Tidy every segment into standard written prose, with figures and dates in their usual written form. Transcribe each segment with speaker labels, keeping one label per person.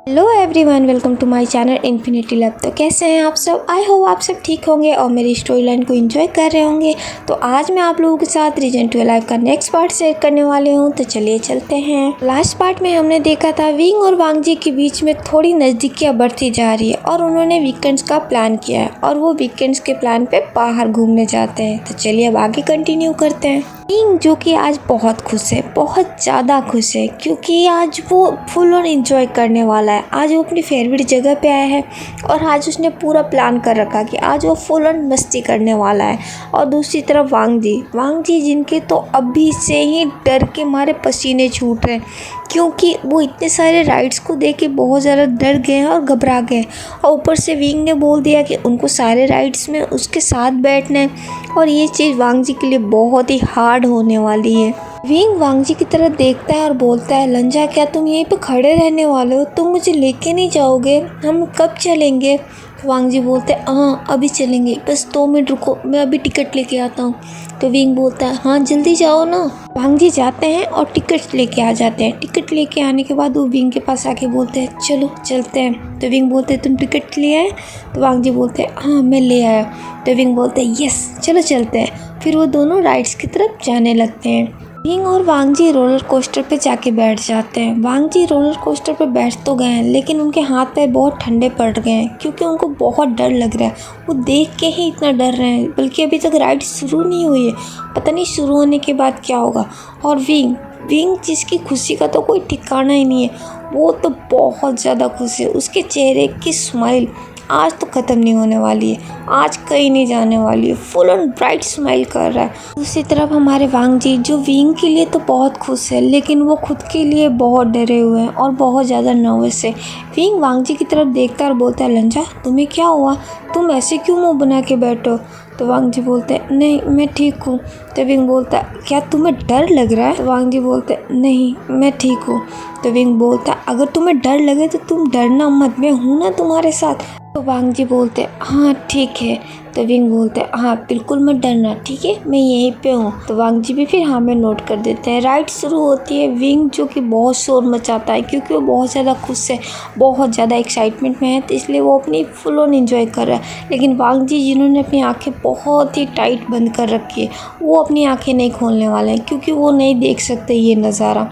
Speaker 1: Hello everyone, welcome to my channel infinity love. तो कैसे हैं आप सब? आई होप आप सब ठीक होंगे और मेरी स्टोरी लाइन को एंजॉय कर रहे होंगे। तो आज मैं आप लोगों के साथ रीजन 12 का नेक्स्ट पार्ट शेयर करने वाली हूं। तो चलिए चलते हैं। लास्ट पार्ट में हमने देखा था विंग और वांगजी के बीच में थोड़ी नज़दीकियाँ बढ़ती जा रही है और उन्होंने वीकेंड्स का प्लान किया है और वो वीकेंड्स के प्लान पे बाहर घूमने जाते हैं। तो चलिए अब आगे कंटिन्यू करते हैं। विंग जो कि आज बहुत खुश है, बहुत ज़्यादा खुश है, क्योंकि आज वो फुल ऑन एंजॉय करने वाला है। आज वो अपनी फेवरेट जगह पे आया है और आज उसने पूरा प्लान कर रखा कि आज वो फुल ऑन मस्ती करने वाला है। और दूसरी तरफ वांगजी जिनके तो अभी से ही डर के मारे पसीने छूट रहे हैं, क्योंकि वो इतने सारे राइड्स को देख के बहुत ज़्यादा डर गए हैं और घबरा गए। और ऊपर से विंग ने बोल दिया कि उनको सारे राइड्स में उसके साथ बैठना है और ये चीज़ वांगजी के लिए बहुत ही हार्ड होने वाली है। विंग वांगजी की तरफ देखता है और बोलता है, लंजा क्या तुम यहीं पे खड़े रहने वाले हो? तुम मुझे लेके नहीं जाओगे? हम कब चलेंगे? वांगजी बोलते हैं, हाँ अभी चलेंगे, बस 2 मिनट रुको, मैं अभी टिकट लेके आता हूँ। तो विंग बोलता है, हाँ जल्दी जाओ ना। वांगजी जाते हैं और टिकट लेके आ जाते हैं। टिकट लेके आने के बाद वो विंग के पास आके बोलते हैं, चलो चलते हैं। तो विंग बोलते हैं, तुम टिकट ले आए? तो वांगजी बोलते हैं, हाँ मैं ले आया। तो विंग बोलते हैं, यस चलो चलते हैं। फिर वो दोनों राइड्स की तरफ जाने लगते हैं। विंग और वांगजी रोलर कोस्टर पे जाके बैठ जाते हैं। वांगजी रोलर कोस्टर पे बैठ तो गए हैं, लेकिन उनके हाथ पैर बहुत ठंडे पड़ गए हैं, क्योंकि उनको बहुत डर लग रहा है। वो देख के ही इतना डर रहे हैं, बल्कि अभी तक राइड शुरू नहीं हुई है। पता नहीं शुरू होने के बाद क्या होगा। और विंग जिसकी खुशी का तो कोई ठिकाना ही नहीं है, वो तो बहुत ज़्यादा खुश है। उसके चेहरे की स्माइल आज तो ख़त्म नहीं होने वाली है, आज कहीं नहीं जाने वाली है। फुल ऑन ब्राइट स्माइल कर रहा है। दूसरी तरफ हमारे वांगजी जो विंग के लिए तो बहुत खुश है, लेकिन वो खुद के लिए बहुत डरे हुए हैं और बहुत ज़्यादा नर्वस है। विंग वांगजी की तरफ देखता है और बोलता है, लंजा तुम्हें क्या हुआ? तुम ऐसे क्यों मुँह बना के बैठो? तो वांगजी बोलते हैं, नहीं मैं ठीक हूँ। तो विंग बोलता है, क्या तुम्हें डर लग रहा है? तो वांगजी बोलते हैं, नहीं मैं ठीक हूँ। तो विंग बोलता है, अगर तुम्हें डर लगे तो तुम डरना मत, मैं हूँ ना तुम्हारे साथ। तो वांगजी बोलते हैं, हाँ ठीक है। तो विंग बोलते हैं, हाँ बिल्कुल मत डरना, ठीक है मैं यहीं पे हूँ। तो वांगजी भी फिर हाँ में नोट कर देते हैं। राइड शुरू होती है। विंग जो कि बहुत शोर मचाता है, क्योंकि वो बहुत ज़्यादा खुश है, बहुत ज़्यादा एक्साइटमेंट में है, तो इसलिए वो अपनी फुल ऑन एंजॉय कर रहा है। लेकिन वांगजी जिन्होंने अपनी आंखें बहुत ही टाइट बंद कर रखी है, वो अपनी आंखें नहीं खोलने वाले हैं, क्योंकि वो नहीं देख सकते ये नज़ारा।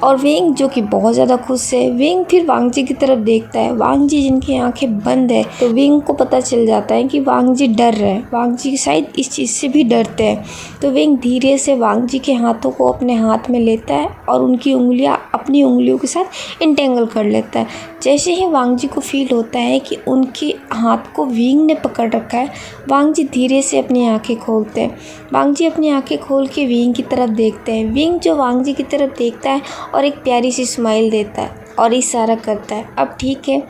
Speaker 1: और विंग जो कि बहुत ज़्यादा खुश है, विंग फिर वांगजी की तरफ देखता है। वांगजी जिनकी आंखें बंद है, तो विंग को पता चल जाता है कि वांगजी डर रहे हैं। वांगजी शायद इस चीज़ से भी डरते हैं। तो विंग धीरे से वांगजी के हाथों को अपने हाथ में लेता है और उनकी उंगलियां अपनी उंगलियों के साथ इंटेंगल कर लेता है। जैसे ही वांगजी को फील होता है कि उनके हाथ को विंग ने पकड़ रखा है, वांगजी धीरे से अपनी आंखें खोलते हैं। वांगजी अपनी आंखें खोल के विंग की तरफ देखते हैं। विंग जो वांगजी की तरफ देखता है और एक प्यारी सी स्माइल देता है और इशारा करता है, अब ठीक है।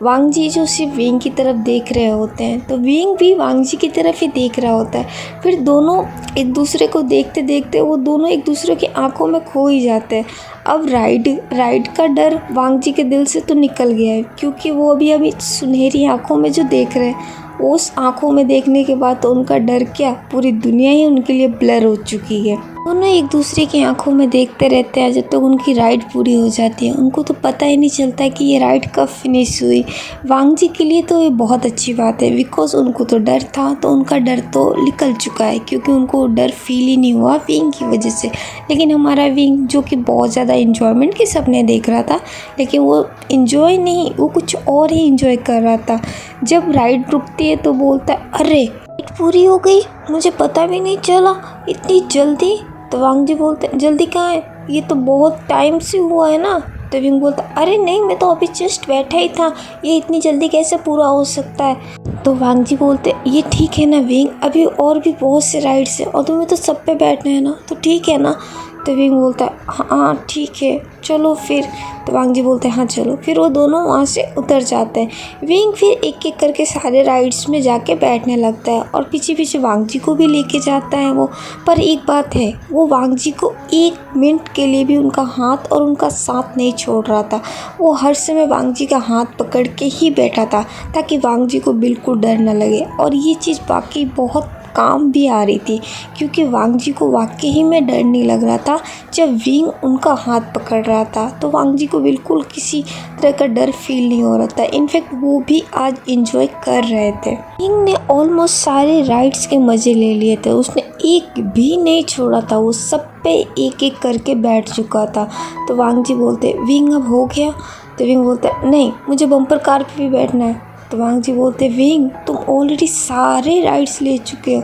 Speaker 1: वांगजी जो सिर्फ विंग की तरफ देख रहे होते हैं, तो विंग भी वांगजी की तरफ ही देख रहा होता है। फिर दोनों एक दूसरे को देखते देखते वो दोनों एक दूसरे की आंखों में खो ही जाते हैं। अब राइड का डर वांगजी के दिल से तो निकल गया है, क्योंकि वो अभी सुनहरी आंखों में जो देख रहे हैं, उस आंखों में देखने के बाद तो उनका डर क्या, पूरी दुनिया ही उनके लिए ब्लर हो चुकी है। दोनों एक दूसरे की आंखों में देखते रहते हैं जब तक उनकी राइड पूरी हो जाती है। उनको तो पता ही नहीं चलता कि ये राइड कब फिनिश हुई। वांगजी के लिए तो ये बहुत अच्छी बात है, बिकॉज उनको तो डर था, तो उनका डर तो निकल चुका है, क्योंकि उनको डर फील ही नहीं हुआ विंग की वजह से। लेकिन हमारा विंग जो कि बहुत ज़्यादा इंजॉयमेंट के सपने देख रहा था, लेकिन वो इंजॉय नहीं, वो कुछ और ही इंजॉय कर रहा था। जब राइड रुकती है तो बोलता है, अरे राइड पूरी हो गई, मुझे पता भी नहीं चला, इतनी जल्दी। तो वांगजी बोलते हैं, जल्दी कहाँ है, ये तो बहुत टाइम से हुआ है ना। तो विंग बोलता, अरे नहीं मैं तो अभी जस्ट बैठा ही था, ये इतनी जल्दी कैसे पूरा हो सकता है। तो वांगजी बोलते, ये ठीक है ना विंग, अभी और भी बहुत से राइड्स हैं और तुम्हें तो सब पे बैठना है ना, तो ठीक है ना। तो विंग बोलता है, हाँ ठीक है चलो फिर। तो वांगजी बोलते हैं, हाँ चलो। फिर वो दोनों वहाँ से उतर जाते हैं। विंग फिर एक एक करके सारे राइड्स में जाके बैठने लगता है और पीछे पीछे वांगजी को भी लेके जाता है वो। पर एक बात है, वो वांगजी को 1 मिनट के लिए भी उनका हाथ और उनका साथ नहीं छोड़ रहा था। वो हर समय वांगजी का हाथ पकड़ के ही बैठा था, ताकि वांगजी को बिल्कुल डर न लगे। और ये चीज़ बाकी बहुत काम भी आ रही थी, क्योंकि वांग जी को वाकई ही में डर नहीं लग रहा था जब विंग उनका हाथ पकड़ रहा था। तो वांग जी को बिल्कुल किसी तरह का डर फील नहीं हो रहा था। इनफैक्ट वो भी आज इंजॉय कर रहे थे। विंग ने ऑलमोस्ट सारे राइड्स के मज़े ले लिए थे, उसने एक भी नहीं छोड़ा था, वो सब पे एक एक करके बैठ चुका था। तो वांग जी बोलते विंग अब हो गया? तो विंग बोलता है नहीं, मुझे बम्पर कार पे भी बैठना है। तो वांग जी बोलते विंग तुम ऑलरेडी सारे राइड्स ले चुके हो।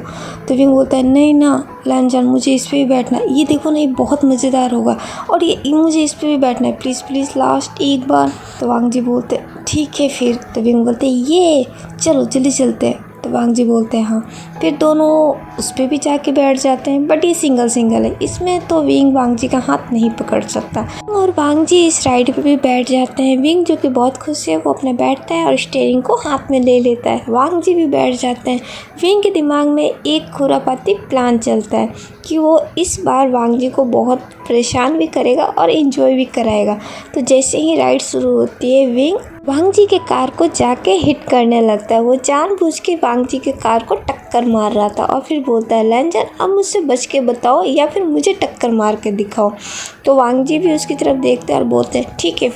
Speaker 1: तो विंग बोलता है नहीं ना लांजान, मुझे इस पे भी बैठना है, ये देखो ना ये बहुत मज़ेदार होगा, और ये मुझे इस पे भी बैठना है, प्लीज़ प्लीज़ लास्ट एक बार। तो वांग जी बोलते ठीक है फिर। तो विंग बोलते ये चलो जल्दी चलते हैं। तो वांग जी बोलते हैं हाँ। फिर दोनों उस पर भी जाके बैठ जाते हैं, बट ये सिंगल सिंगल है, इसमें तो विंग वांग जी का हाथ नहीं पकड़ सकता। और वांग जी इस राइड पे भी बैठ जाते हैं। विंग जो कि बहुत खुश है वो अपने बैठता है और स्टीयरिंग को हाथ में ले लेता है। वांग जी भी बैठ जाते हैं। विंग के दिमाग में एक खुरापाती प्लान चलता है कि वो इस बार वांग जी को बहुत परेशान भी करेगा और इन्जॉय भी कराएगा। तो जैसे ही राइड शुरू होती है विंग वांग जी के कार को जाके हिट करने लगता है। वो जानबूझ के वांग जी के कार को टक्कर मार रहा था और फिर बोलता है लैंजन अब मुझसे बच के बताओ या फिर मुझे टक्कर मार के दिखाओ। तो वांग जी भी उसकी तरफ देखते हैं और बोलते हैं ठीक है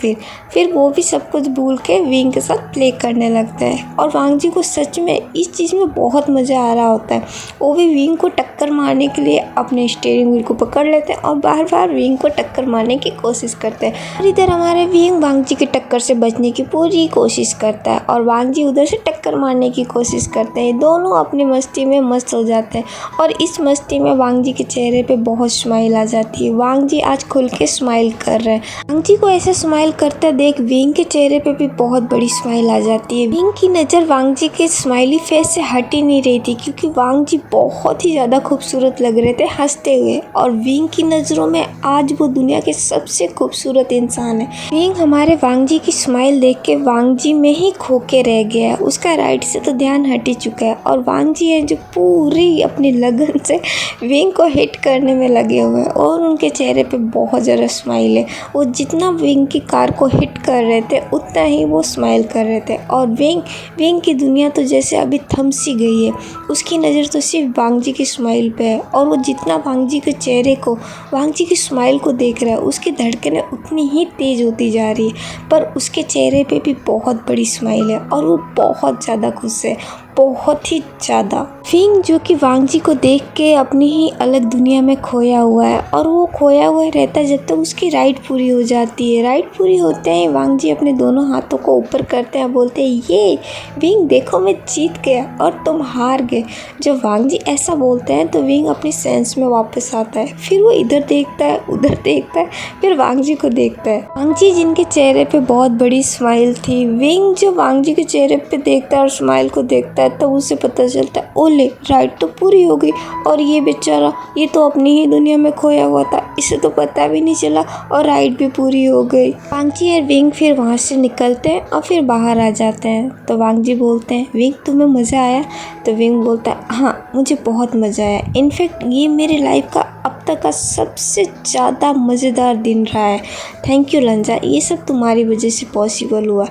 Speaker 1: फिर वो भी सब कुछ भूल के विंग के साथ प्ले करने लगता है। और वांग जी को सच में इस चीज़ में बहुत मज़ा आ रहा होता है। वो भी विंग को टक्कर मारने के लिए अपने स्टीयरिंग व्हील को पकड़ लेते हैं और बार बार विंग को टक्कर मारने की कोशिश करते हैं। और इधर हमारे विंग वांग जी की टक्कर से बचने की पूरी कोशिश करता है और वांग जी उधर से टक्कर मारने की कोशिश करते हैं। दोनों अपनी मस्ती में मस्त हो जाते हैं और इस मस्ती में वांग जी के चेहरे पे बहुत स्माइल आ जाती है। वांग जी आज खुल के स्माइल कर रहे हैं। वांग जी को ऐसे स्माइल करते देख विंग के चेहरे पे भी बहुत बड़ी स्माइल आ जाती है। विंग की नज़र वांग जी के स्माइली फेस से हट ही नहीं रही थी, क्योंकि वांग जी बहुत ही ज़्यादा खूबसूरत लग रहे थे हंसते हुए, और विंग की नज़रों में आज वो दुनिया के सबसे खूबसूरत इंसान है। विंग हमारे वांग जी की स्माइल देख के वांग जी में ही खो के रह गया है। उसका राइड से तो ध्यान हट ही चुका है और वांग जी है जो पूरी अपनी लगन से विंग को हिट करने में लगे हुए हैं और उनके चेहरे पे बहुत ज़्यादा स्माइल है। वो जितना विंग की कार को हिट कर रहे थे उतना ही वो स्माइल कर रहे थे और विंग की दुनिया तो जैसे अभी थम सी गई है। उसकी नज़र तो सिर्फ वांग जी की स्माइल पे है और वो जितना वांग जी के चेहरे को वांग जी की स्माइल को देख रहा है उसकी धड़कनें उतनी ही तेज़ होती जा रही है। पर उसके चेहरे पे भी बहुत बड़ी स्माइल है और वो बहुत ज़्यादा खुश है, बहुत ही ज़्यादा। विंग जो कि वांग जी को देख के अपनी ही अलग दुनिया में खोया हुआ है और वो खोया हुआ रहता है जब तक उसकी राइड पूरी हो जाती है। राइड पूरी होते ही वांग जी अपने दोनों हाथों को ऊपर करते हैं, बोलते हैं ये विंग देखो मैं जीत गया और तुम हार गए। जब वांग जी ऐसा बोलते हैं तो विंग अपनी सेंस में वापस आता है। फिर वो इधर देखता है उधर देखता है, फिर वांग जी को देखता है। वांग जी जिनके चेहरे पे बहुत बड़ी स्माइल थी, विंग जो वांग जी के चेहरे पे देखता है और स्माइल को देखता है तो उसे पता चलता है ओले राइड तो पूरी हो गई और ये बेचारा ये तो अपनी ही दुनिया में खोया हुआ था, इसे तो पता भी नहीं चला और राइड भी पूरी हो गई। वांग जी और विंग फिर वहाँ से निकलते हैं और फिर बाहर आ जाते हैं। तो वांग जी बोलते हैं विंग तुम्हें मज़ा आया? तो विंग बोलता है हाँ मुझे बहुत मज़ा आया, इनफैक्ट ये मेरी लाइफ का अब तक का सबसे ज़्यादा मज़ेदार दिन रहा है। थैंक यू लंजा, ये सब तुम्हारी वजह से पॉसिबल हुआ।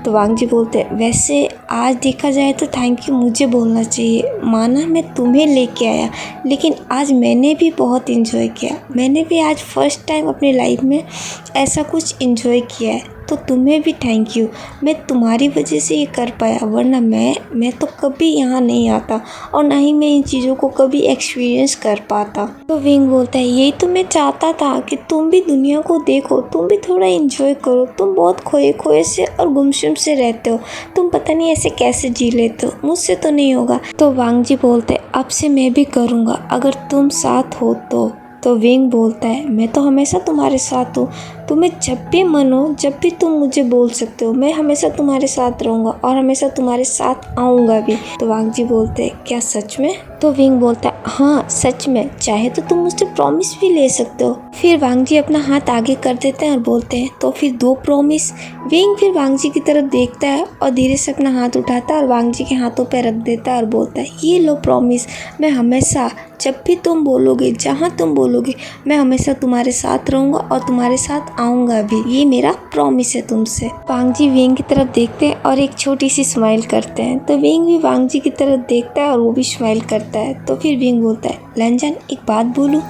Speaker 1: तो वांग जी बोलते हैं वैसे आज देखा जाए तो थैंक यू मुझे बोलना चाहिए, माना मैं तुम्हें लेके आया लेकिन आज मैंने भी बहुत इन्जॉय किया। मैंने भी आज फर्स्ट टाइम अपनी लाइफ में ऐसा कुछ इन्जॉय किया है, तो तुम्हें भी थैंक यू। मैं तुम्हारी वजह से ये कर पाया, वरना मैं तो कभी यहाँ नहीं आता और ना ही मैं इन चीज़ों को कभी एक्सपीरियंस कर पाता। तो विंग बोलता है यही तो मैं चाहता था कि तुम भी दुनिया को देखो, तुम भी थोड़ा एंजॉय करो। तुम बहुत खोए खोए से और गुमसुम से रहते हो, तुम पता नहीं ऐसे कैसे जी लेते हो, मुझसे तो नहीं होगा। तो वांग जी बोलते अब से मैं भी करूँगा अगर तुम साथ हो तो विंग बोलता है मैं तो हमेशा तुम्हारे साथ हूँ, तुम्हें जब भी मन हो जब भी तुम मुझे बोल सकते हो, मैं हमेशा तुम्हारे साथ रहूँगा और हमेशा तुम्हारे साथ आऊँगा भी। तो वांग जी बोलते हैं क्या सच में? तो विंग बोलता है हाँ सच में, चाहे तो तुम मुझसे प्रॉमिस भी ले सकते हो। फिर वांग जी अपना हाथ आगे कर देते हैं और बोलते हैं तो फिर 2 प्रॉमिस। विंग फिर वांग जी की तरफ देखता है और धीरे से अपना हाथ उठाता है और वांग जी के हाथों पर रख देता है और बोलता है ये लो प्रॉमिस, मैं हमेशा जब भी तुम बोलोगे जहाँ तुम बोलोगे मैं हमेशा तुम्हारे साथ रहूँगा और तुम्हारे साथ आऊँगा भी, ये मेरा प्रॉमिस है तुमसे। वांग जी विंग की तरफ देखते हैं और एक छोटी सी स्माइल करते हैं। तो विंग भी वांग जी की तरफ देखता है और वो भी स्माइल करता है। तो फिर विंग बोलता है, लंजन एक बात बोलूँ?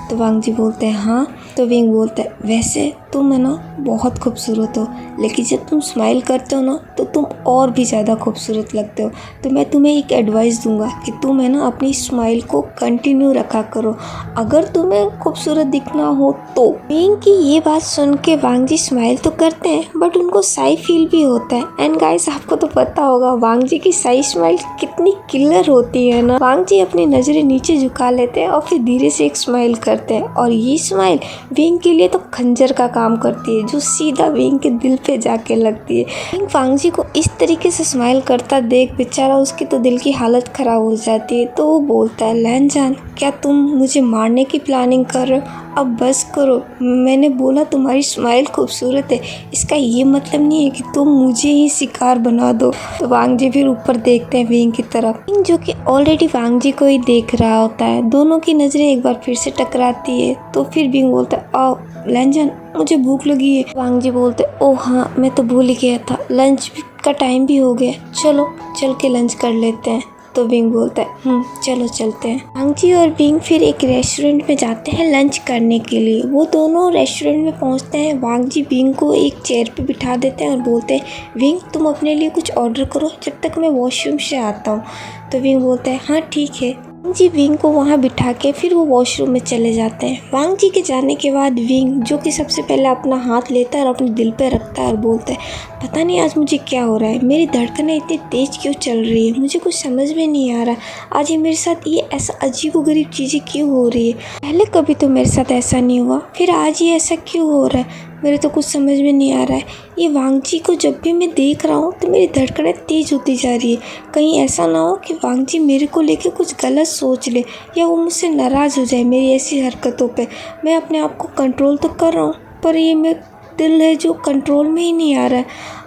Speaker 1: तो वांग जी बोलते हैं हाँ। तो विंग बोलता है, वैसे तुम है ना बहुत खूबसूरत हो, लेकिन जब तुम स्माइल करते हो ना तो तुम और भी ज़्यादा खूबसूरत लगते हो। तो मैं तुम्हें एक एडवाइस दूंगा कि तुम है ना अपनी स्माइल को कंटिन्यू रखा करो, अगर तुम्हें खूबसूरत दिखना हो तो। विंग की ये बात सुन के वांग जी स्माइल तो करते हैं बट उनको साई फील भी होता है। एंड गाइस आपको तो पता होगा वांग जी की साई स्माइल कितनी किलर होती है ना। वांग जी अपनी नज़रें नीचे झुका लेते हैं और फिर धीरे से एक स्माइल करते हैं और ये स्माइल विंग के लिए तो खंजर का काम करती है, जो सीधा विंग के दिल पे जाके लगती है। विंग वांग जी को इस तरीके से स्माइल करता देख बेचारा उसकी तो दिल की हालत खराब हो जाती है। तो वो बोलता है, लहनजान क्या तुम मुझे मारने की प्लानिंग कर रहे हो? अब बस करो, मैंने बोला तुम्हारी स्माइल खूबसूरत है, इसका ये मतलब नहीं है कि तुम मुझे ही शिकार बना दो। तो वांग जी फिर ऊपर देखते हैं विंग की तरफ, विंग जो कि ऑलरेडी वांग जी को ही देख रहा होता है। दोनों की नज़रें एक बार फिर से टकराती है। तो फिर विंग बोलता है, आओ लंजन मुझे भूख लगी है। वांग जी बोलते, ओह हाँ मैं तो भूल ही गया था, लंच का टाइम भी हो गया, चलो चल के लंच कर लेते हैं। तो विंग बोलता है चलो चलते हैं। वांग जी और विंग फिर एक रेस्टोरेंट में जाते हैं लंच करने के लिए। वो दोनों रेस्टोरेंट में पहुंचते हैं। वांग जी विंग को एक चेयर पे बिठा देते हैं और बोलते हैं, विंग तुम अपने लिए कुछ ऑर्डर करो जब तक मैं वॉशरूम से आता हूँ। तो विंग बोलता है हाँ ठीक है। वांग जी विंग को वहाँ बिठा के फिर वो वॉशरूम में चले जाते हैं। वांग जी के जाने के बाद विंग जो कि सबसे पहले अपना हाथ लेता है और अपने दिल पे रखता है और बोलता है, पता नहीं आज मुझे क्या हो रहा है, मेरी धड़कनें इतनी तेज़ क्यों चल रही है, मुझे कुछ समझ में नहीं आ रहा। आज ये मेरे साथ ये ऐसा अजीबोगरीब चीज़ें क्यों हो रही है, पहले कभी तो मेरे साथ ऐसा नहीं हुआ, फिर आज ये ऐसा क्यों हो रहा है, मेरे तो कुछ समझ में नहीं आ रहा है। ये वांग जी को जब भी मैं देख रहा हूँ तो मेरी धड़कनें तेज़ होती जा रही है। कहीं ऐसा ना हो कि वांग जी मेरे को लेके कुछ गलत सोच ले या वो मुझसे नाराज़ हो जाए मेरी ऐसी हरकतों पे। मैं अपने आप को कंट्रोल तो कर रहा हूँ पर ये मेरा दिल है जो कंट्रोल में ही नहीं आ रहा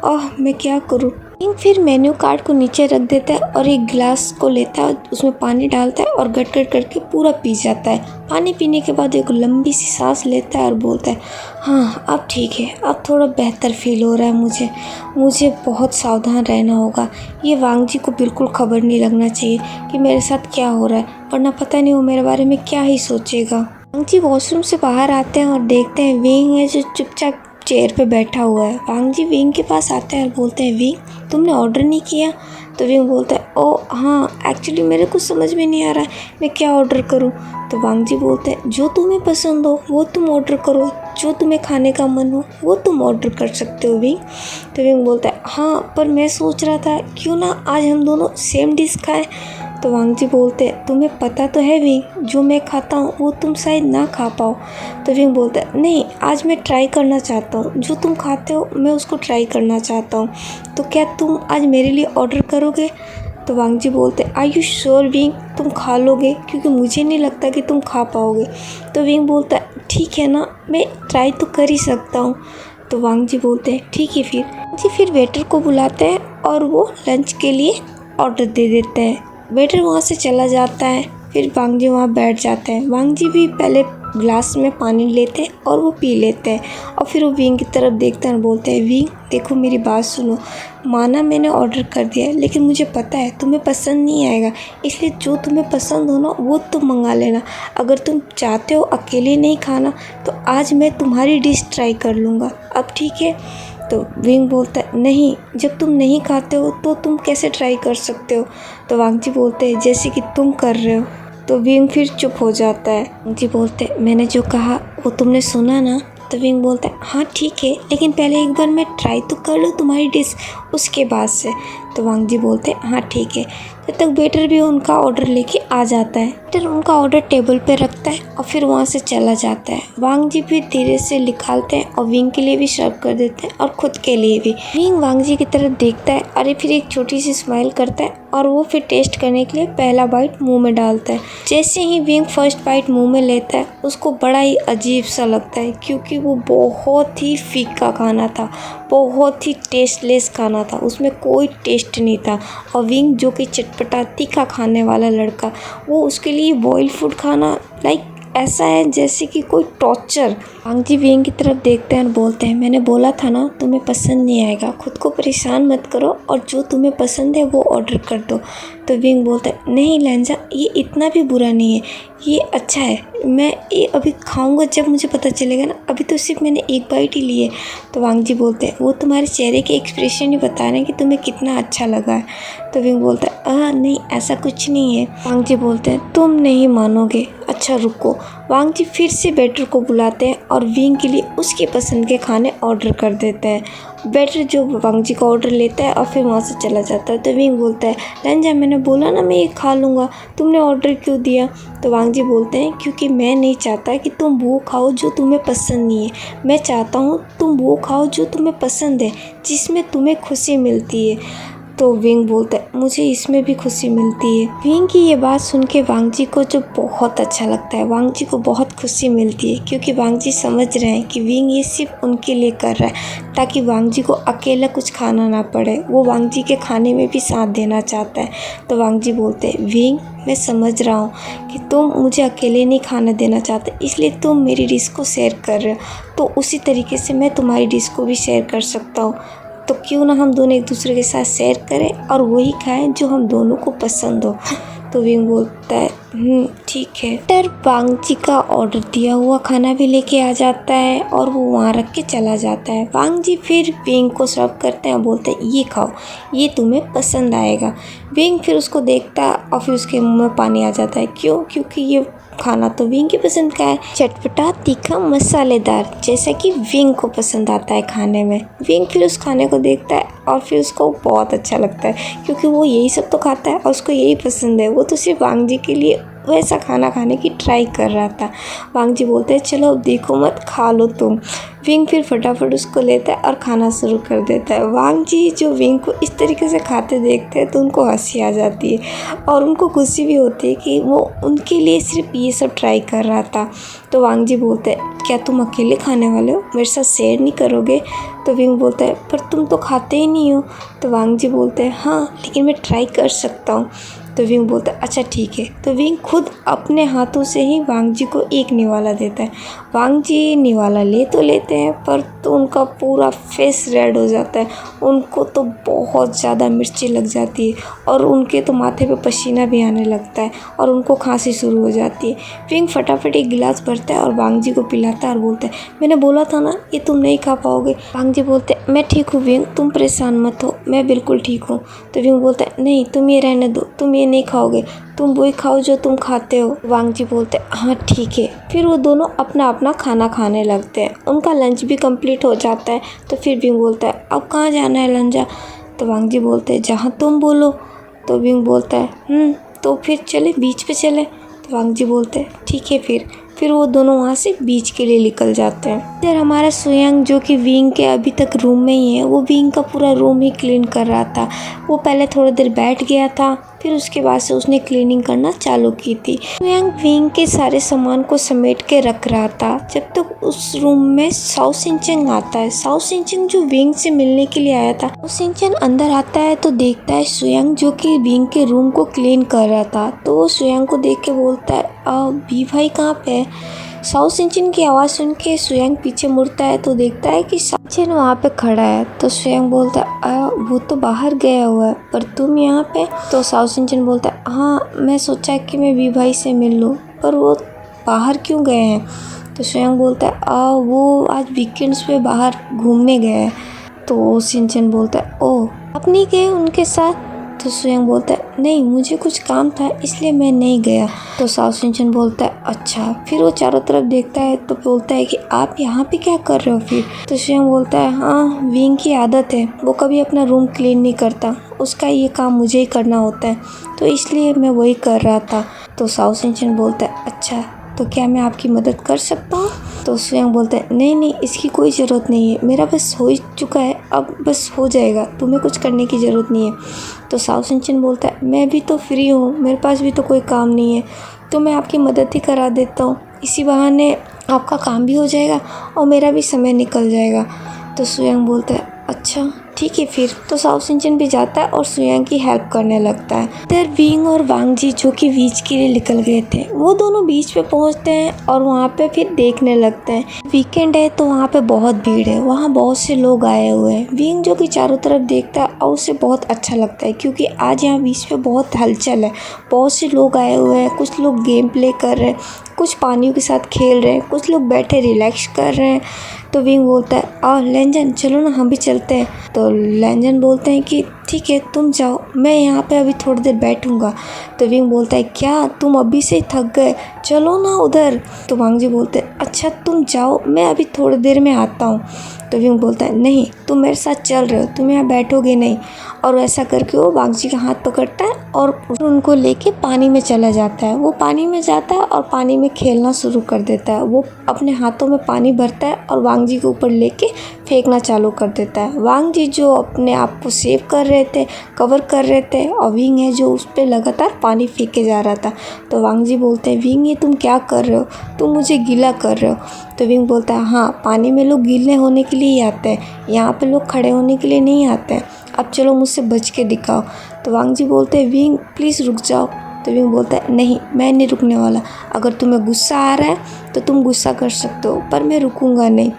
Speaker 1: है। मैं क्या करूँ। विंग फिर मेन्यू कार्ड को नीचे रख देता है और एक गिलास को लेता है, उसमें पानी डालता है और गट गट करके पूरा पी जाता है। पानी पीने के बाद एक लंबी सी सांस लेता है और बोलता है, हाँ अब ठीक है, अब थोड़ा बेहतर फील हो रहा है मुझे बहुत सावधान रहना होगा। ये वांग जी को बिल्कुल खबर नहीं लगना चाहिए कि मेरे साथ क्या हो रहा है, वरना पता नहीं वो मेरे बारे में क्या ही सोचेगा। वांग जी वॉशरूम से बाहर आते हैं और देखते हैं विंग है जो चुपचाप चेयर पे बैठा हुआ है। वांग जी विंग के पास आते हैं और बोलते हैं, विंग तुमने ऑर्डर नहीं किया? तो विंग बोलता है, ओ हाँ एक्चुअली मेरे को समझ में नहीं आ रहा है मैं क्या ऑर्डर करूँ। तो वांग जी बोलते हैं, जो तुम्हें पसंद हो वो तुम ऑर्डर करो, जो तुम्हें खाने का मन हो वो तुम ऑर्डर कर सकते हो विंग। तो विंग बोलता है, हाँ पर मैं सोच रहा था क्यों ना आज हम दोनों सेम डिश खाएं। तो वांग जी बोलते हैं, तुम्हें पता तो है विंग जो मैं खाता हूँ वो तुम शायद ना खा पाओ। तो विंग बोलता है, नहीं आज मैं ट्राई करना चाहता हूँ, जो तुम खाते हो मैं उसको ट्राई करना चाहता हूँ, तो क्या तुम आज मेरे लिए ऑर्डर करोगे? तो वांग जी बोलते हैं, आर यू श्योर विंग तुम खा लोगे, क्योंकि मुझे नहीं लगता कि तुम खा पाओगे। तो विंग बोलता है, ठीक है ना मैं ट्राई तो कर ही सकता हूँ। तो वांग जी बोलते हैं, ठीक है फिर वेटर को बुलाते हैं और वो लंच के लिए ऑर्डर दे देते हैं। वेटर वहाँ से चला जाता है। फिर वांग जी वहाँ बैठ जाते हैं। वांग जी भी पहले ग्लास में पानी लेते हैं और वो पी लेते हैं और फिर वो विंग की तरफ देखते हैं और बोलते हैं, विंग देखो मेरी बात सुनो, माना मैंने ऑर्डर कर दिया है लेकिन मुझे पता है तुम्हें पसंद नहीं आएगा, इसलिए जो तुम्हें पसंद हो ना वो तुम मंगा लेना। अगर तुम चाहते हो अकेले नहीं खाना तो आज मैं तुम्हारी डिश ट्राई कर लूँगा, अब ठीक है? तो विंग बोलता है, नहीं जब तुम नहीं खाते हो तो तुम कैसे ट्राई कर सकते हो। तो वांग जी बोलते हैं, जैसे कि तुम कर रहे हो। तो विंग फिर चुप हो जाता है। वांग जी बोलते हैं, मैंने जो कहा वो तुमने सुना ना। तो विंग बोलता है, हाँ ठीक है लेकिन पहले एक बार मैं ट्राई तो कर लूँ तुम्हारी डिश, उसके बाद से। तो वांग जी बोलते हैं, हाँ ठीक है। जब तक वेटर भी उनका ऑर्डर लेके आ जाता है, वेटर उनका ऑर्डर टेबल पे रखता है और फिर वहाँ से चला जाता है। वांग जी भी धीरे से निकालते हैं और विंग के लिए भी सर्व कर देते हैं और खुद के लिए भी। विंग वांग जी की तरफ देखता है और फिर एक छोटी सी स्माइल करता है और वो फिर टेस्ट करने के लिए पहला बाइट मुंह में डालता है। जैसे ही विंग फर्स्ट बाइट मुंह में लेता है उसको बड़ा ही अजीब सा लगता है, क्योंकि वो बहुत ही फीका खाना था, बहुत ही टेस्टलेस खाना था, उसमें कोई टेस्ट नहीं था। और विंग जो कि चटपटा तीखा खाने वाला लड़का, वो उसके लिए बॉइल्ड फूड खाना लाइक ऐसा है जैसे कि कोई टॉर्चर। वांग जी विंग की तरफ देखते हैं और बोलते हैं, मैंने बोला था ना तुम्हें पसंद नहीं आएगा, खुद को परेशान मत करो और जो तुम्हें पसंद है वो ऑर्डर कर दो। तो विंग बोलता है, नहीं लैंजा, ये इतना भी बुरा नहीं है, ये अच्छा है, मैं ये अभी खाऊंगा जब मुझे पता चलेगा ना, अभी तो सिर्फ मैंने एक बाइट ही ली है। तो वांग जी बोलते हैं, वो तुम्हारे चेहरे के एक्सप्रेशन ही बता रहे हैं कि तुम्हें कितना अच्छा लगा है। तो विंग बोलता है, नहीं ऐसा कुछ नहीं है। वांग जी बोलते हैं, तुम नहीं मानोगे, अच्छा रुको। वांग जी फिर से वेटर को बुलाते हैं और विंग के लिए उसके पसंद के खाने ऑर्डर कर देते हैं। वेटर जो वांग जी का ऑर्डर लेता है और फिर वहाँ से चला जाता है। तो विंग बोलता है, लैंजा मैंने बोला ना मैं ये खा लूँगा, तुमने ऑर्डर क्यों दिया? तो वांग जी बोलते हैं, क्योंकि मैं नहीं चाहता कि तुम वो खाओ जो तुम्हें पसंद नहीं है, मैं चाहता हूँ तुम वो खाओ जो तुम्हें पसंद है, जिसमें तुम्हें खुशी मिलती है। तो विंग बोलता है, मुझे इसमें भी खुशी मिलती है। विंग की ये बात सुन के वांग जी को जो बहुत अच्छा लगता है, वांग जी को बहुत खुशी मिलती है, क्योंकि वांग जी समझ रहे हैं कि विंग ये सिर्फ उनके लिए कर रहा है ताकि वांग जी को अकेला कुछ खाना ना पड़े। वो वांग जी के खाने में भी साथ देना चाहता है। तो वांग जी बोलते हैं, विंग मैं समझ रहा हूँ कि तुम मुझे अकेले नहीं खाना देना चाहते, इसलिए तुम मेरी डिश को शेयर कर रहे हो, तो उसी तरीके से मैं तुम्हारी डिश को भी शेयर कर सकता हूँ। तो क्यों ना हम दोनों एक दूसरे के साथ शेयर करें और वही खाएं जो हम दोनों को पसंद हो। तो विंग बोलता है, ठीक है। फिर वांग जी का ऑर्डर दिया हुआ खाना भी लेके आ जाता है और वो वहाँ रख के चला जाता है। वांग जी फिर विंग को सर्व करते हैं, बोलते हैं, ये खाओ, ये तुम्हें पसंद आएगा। विंग फिर उसको देखता है और फिर उसके मुंह में पानी आ जाता है। क्यों? क्योंकि ये खाना तो विंग की पसंद का है, चटपटा तीखा मसालेदार, जैसा कि विंग को पसंद आता है खाने में। विंग फिर उस खाने को देखता है और फिर उसको बहुत अच्छा लगता है, क्योंकि वो यही सब तो खाता है और उसको यही पसंद है। वो तो सिर्फ वांग जी के लिए वैसा खाना खाने की ट्राई कर रहा था। वांग जी बोलते हैं, चलो अब देखो मत, खा लो तुम। विंग फिर फटाफट उसको लेता है और खाना शुरू कर देता है। वांग जी जो विंग को इस तरीके से खाते देखते हैं तो उनको हंसी आ जाती है और उनको खुशी भी होती है कि वो उनके लिए सिर्फ ये सब ट्राई कर रहा था। तो वांग जी बोलते हैं, क्या तुम अकेले खाने वाले हो, मेरे साथ शेयर नहीं करोगे? तो विंग बोलता है, पर तुम तो खाते ही नहीं हो। तो वांग जी बोलते हैं, हाँ लेकिन मैं ट्राई कर सकता हूँ। तो विंग बोलता है, अच्छा ठीक है। तो विंग खुद अपने हाथों से ही वांग जी को एक निवाला देता है। वांग जी निवाला ले तो लेते हैं, पर तो उनका पूरा फेस रेड हो जाता है, उनको तो बहुत ज़्यादा मिर्ची लग जाती है और उनके तो माथे पे पसीना भी आने लगता है और उनको खांसी शुरू हो जाती है। विंग फटाफट एक गिलास भरता है और वांग जी को पिलाता है और बोलता है, मैंने बोला था ना ये तुम नहीं खा पाओगे। वांग जी बोलते हैं, मैं ठीक हूँ विंग, तुम परेशान मत हो, मैं बिल्कुल ठीक हूँ। तो विंग बोलता है, नहीं तुम ये रहने दो, तुम ये नहीं खाओगे, तुम वही खाओ जो तुम खाते हो। वांग जी बोलते हैं, हाँ ठीक है। फिर वो दोनों अपना अपना खाना खाने लगते हैं। उनका लंच भी कंप्लीट हो जाता है। तो फिर विंग बोलता है, अब कहाँ जाना है लंजा? तो वांग जी बोलते हैं, जहाँ तुम बोलो। तो विंग बोलता है, तो फिर चले बीच पे चले। तो वांग जी बोलते हैं, ठीक है। फिर वो दोनों वहाँ से बीच के लिए निकल जाते हैं। फिर हमारा सुयांग जो कि विंग के अभी तक रूम में ही है, वो विंग का पूरा रूम ही क्लीन कर रहा था। वो पहले थोड़ी देर बैठ गया था, फिर उसके बाद से उसने क्लीनिंग करना चालू की थी। सुयांग विंग के सारे सामान को समेट के रख रहा था जब तक उस रूम में साओ सिंचन आता है। साओ सिंचन जो विंग से मिलने के लिए आया था। साओ सिंचन अंदर आता है तो देखता है सुयांग जो कि विंग के रूम को क्लीन कर रहा था। तो वो सुयांग को देख के बोलता है, वी भाई कहाँ पे है? साओ सिंचन की आवाज़ सुन के सुयांग पीछे मुड़ता है तो देखता है कि सिंचन वहाँ पे खड़ा है। तो सुयांग बोलता है, वो तो बाहर गया हुआ है, पर तुम यहाँ पे? तो साओ सिंचन बोलता है, हाँ मैं सोचा कि मैं वी भाई से मिल लूँ, पर वो बाहर क्यों गए हैं? तो सुयांग बोलता है, वो आज वीकेंड्स पे बाहर घूमने गए हैं। तो सिंचन बोलता है, ओह आप नहीं गए उनके साथ? तो सुयांग बोलता है, नहीं मुझे कुछ काम था इसलिए मैं नहीं गया। तो साओ सिंचन बोलता है, अच्छा। फिर वो चारों तरफ देखता है तो बोलता है कि आप यहाँ पे क्या कर रहे हो फिर? तो सुयांग बोलता है, हाँ विंग की आदत है, वो कभी अपना रूम क्लीन नहीं करता, उसका ये काम मुझे ही करना होता है, तो इसलिए मैं वही कर रहा था। तो साओ सिंचन बोलता है, अच्छा तो क्या मैं आपकी मदद कर सकता हूँ? तो सुयांग बोलता है, नहीं इसकी कोई ज़रूरत नहीं है, मेरा बस हो ही चुका है, अब बस हो जाएगा, तुम्हें कुछ करने की ज़रूरत नहीं है। तो साओ सिंचन बोलता है, मैं भी तो फ्री हूँ, मेरे पास भी तो कोई काम नहीं है, तो मैं आपकी मदद ही करा देता हूँ, इसी बहाने आपका काम भी हो जाएगा और मेरा भी समय निकल जाएगा। तो सुयांग बोलता है, अच्छा ठीक है फिर। तो साओ सिंचन भी जाता है और सुयांग की हेल्प करने लगता है। इधर विंग और वांग जी जो कि बीच के लिए निकल गए थे, वो दोनों बीच पे पहुंचते हैं और वहाँ पे फिर देखने लगते हैं। वीकेंड है तो वहाँ पे बहुत भीड़ है, वहाँ बहुत से लोग आए हुए हैं। विंग जो कि चारों तरफ देखता है और उसे बहुत अच्छा लगता है क्योंकि आज यहाँ बीच पे बहुत हलचल है, बहुत से लोग आए हुए हैं। कुछ लोग गेम प्ले कर रहे हैं, कुछ पानियों के साथ खेल रहे हैं, कुछ लोग बैठे रिलैक्स कर रहे हैं। तो विंग बोलता है आओ लैंजन चलो ना हम भी चलते हैं। तो लैंजन बोलते हैं कि ठीक है तुम जाओ, मैं यहाँ पे अभी थोड़ी देर बैठूंगा। तो विंग बोलता है क्या तुम अभी से ही थक गए, चलो ना उधर। तो वांग जी बोलते हैं अच्छा तुम जाओ, मैं अभी थोड़ी देर में आता हूँ। तो विंग बोलता है नहीं तुम मेरे साथ चल रहे हो, तुम यहाँ बैठोगे नहीं। और ऐसा करके वो वांग जी का हाथ पकड़ता है और उनको लेके पानी में चला जाता है। वो पानी में जाता है और पानी में खेलना शुरू कर देता है। वो अपने हाथों में पानी भरता है और वांग जी के ऊपर लेके फेंकना चालू कर देता है। वांग जी जो अपने आप को सेव कर रहे थे, कवर कर रहे थे, और विंग है जो उस पर लगातार पानी फेंके जा रहा था। तो वांग जी बोलते हैं विंग ये तुम क्या कर रहे हो, तुम मुझे गीला कर रहे हो। तो विंग बोलता है हाँ पानी में लोग गीले होने के लिए ही आते हैं, यहाँ पे लोग खड़े होने के लिए नहीं आते हैं, अब चलो मुझसे बच के दिखाओ। तो वांग जी बोलते हैं विंग प्लीज़ रुक जाओ। तो विंग बोलता है नहीं मैं नहीं रुकने वाला, अगर तुम्हें गुस्सा आ रहा है तो तुम गुस्सा कर सकते हो पर मैं रुकूंगा नहीं।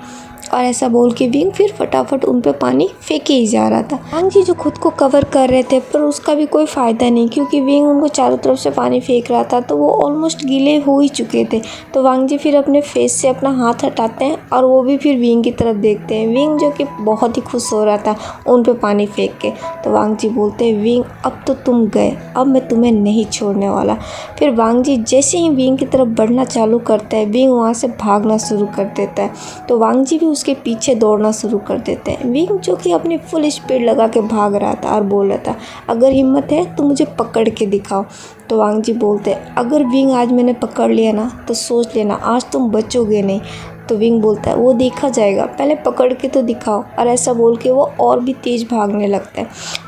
Speaker 1: और ऐसा बोल के विंग फिर फटाफट उन पे पानी फेंके ही जा रहा था। वांग जी जो खुद को कवर कर रहे थे पर उसका भी कोई फ़ायदा नहीं क्योंकि विंग उनको चारों तरफ से पानी फेंक रहा था, तो वो ऑलमोस्ट गीले हो ही चुके थे। तो वांग जी फिर अपने फेस से अपना हाथ हटाते हैं और वो भी फिर विंग की तरफ देखते हैं। विंग जो कि बहुत ही खुश हो रहा था उन पे पानी फेंक के। तो वांग जी बोलते हैं विंग अब तो तुम गए, अब मैं तुम्हें नहीं छोड़ने वाला। फिर वांग जी जैसे ही विंग की तरफ बढ़ना चालू करता है, विंग वहाँ से भागना शुरू कर देता है। तो वांग जी भी उसके पीछे दौड़ना शुरू कर देते हैं। विंग जो कि अपनी फुल स्पीड लगा के भाग रहा था और बोल रहा था अगर हिम्मत है तो मुझे पकड़ के दिखाओ। तो वांग जी बोलते हैं अगर विंग आज मैंने पकड़ लिया ना तो सोच लेना आज तुम बचोगे नहीं। तो विंग बोलता है वो देखा जाएगा, पहले पकड़ के तो दिखाओ। और ऐसा बोल के वो और भी तेज़ भागने लगता है।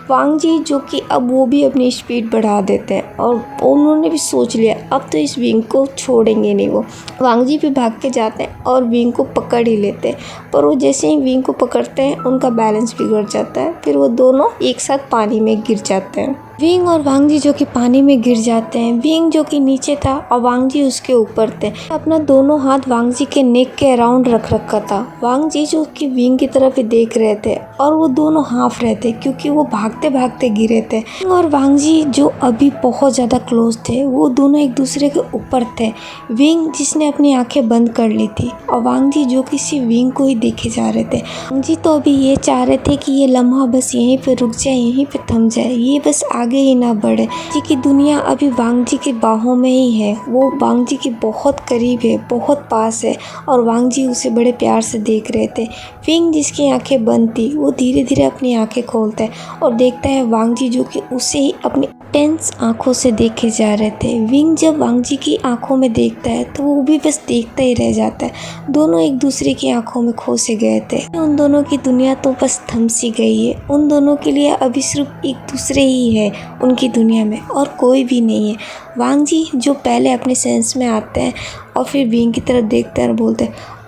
Speaker 1: वांग जी जो कि अब वो भी अपनी स्पीड बढ़ा देते हैं और उन्होंने भी सोच लिया अब तो इस विंग को छोड़ेंगे नहीं। वो वांग जी भी भाग के जाते हैं और विंग को पकड़ ही लेते हैं, पर वो जैसे ही विंग को पकड़ते हैं उनका बैलेंस बिगड़ जाता है, फिर वो दोनों एक साथ पानी में गिर जाते हैं। विंग और वांग जी जो कि पानी में गिर जाते हैं। विंग जो कि नीचे था और वांग जी उसके ऊपर थे। अपना दोनों हाथ वांग जी के नेक के अराउंड रख रखा था। वांग जी जो कि विंग की तरफ ही देख रहे थे और वो दोनों हाफ रहे थे क्योंकि वो भागते भागते गिरे थे। विंग और वांग जी जो अभी बहुत ज़्यादा क्लोज थे, वो दोनों एक दूसरे के ऊपर थे। विंग जिसने अपनी आंखें बंद कर ली थी और वांग जी जो कि सिर्फ विंग को ही देखे जा रहे थे। वांग जी तो अभी ये चाह रहे थे कि ये लम्हा बस यहीं पे रुक जाए, यहीं पे थम जाए, ये बस आगे ही ना बढ़े। जी की दुनिया अभी वांग जी की बाहों में ही है, वो वांग जी के बहुत करीब है, बहुत पास है और वांग जी उसे बड़े प्यार से देख रहे थे। विंग जिसकी आंखें बंद थी वो धीरे धीरे अपनी आंखें खोलता है और देखता है वांग जी जो कि उसे ही अपनी टेंस आंखों से देखे जा रहे थे। विंग जब वांग जी की आंखों में देखता है तो वो भी बस देखता ही रह जाता है। दोनों एक दूसरे की आंखों में खो से गए थे। उन दोनों की दुनिया तो बस थम सी गई है। उन दोनों के लिए अभी सिर्फ एक दूसरे ही है उनकी दुनिया में और कोई भी नहीं है। वांग जी जो पहले अपने सेंस में आते हैं और फिर विंग की तरफ देखते हैं और बोलते हैं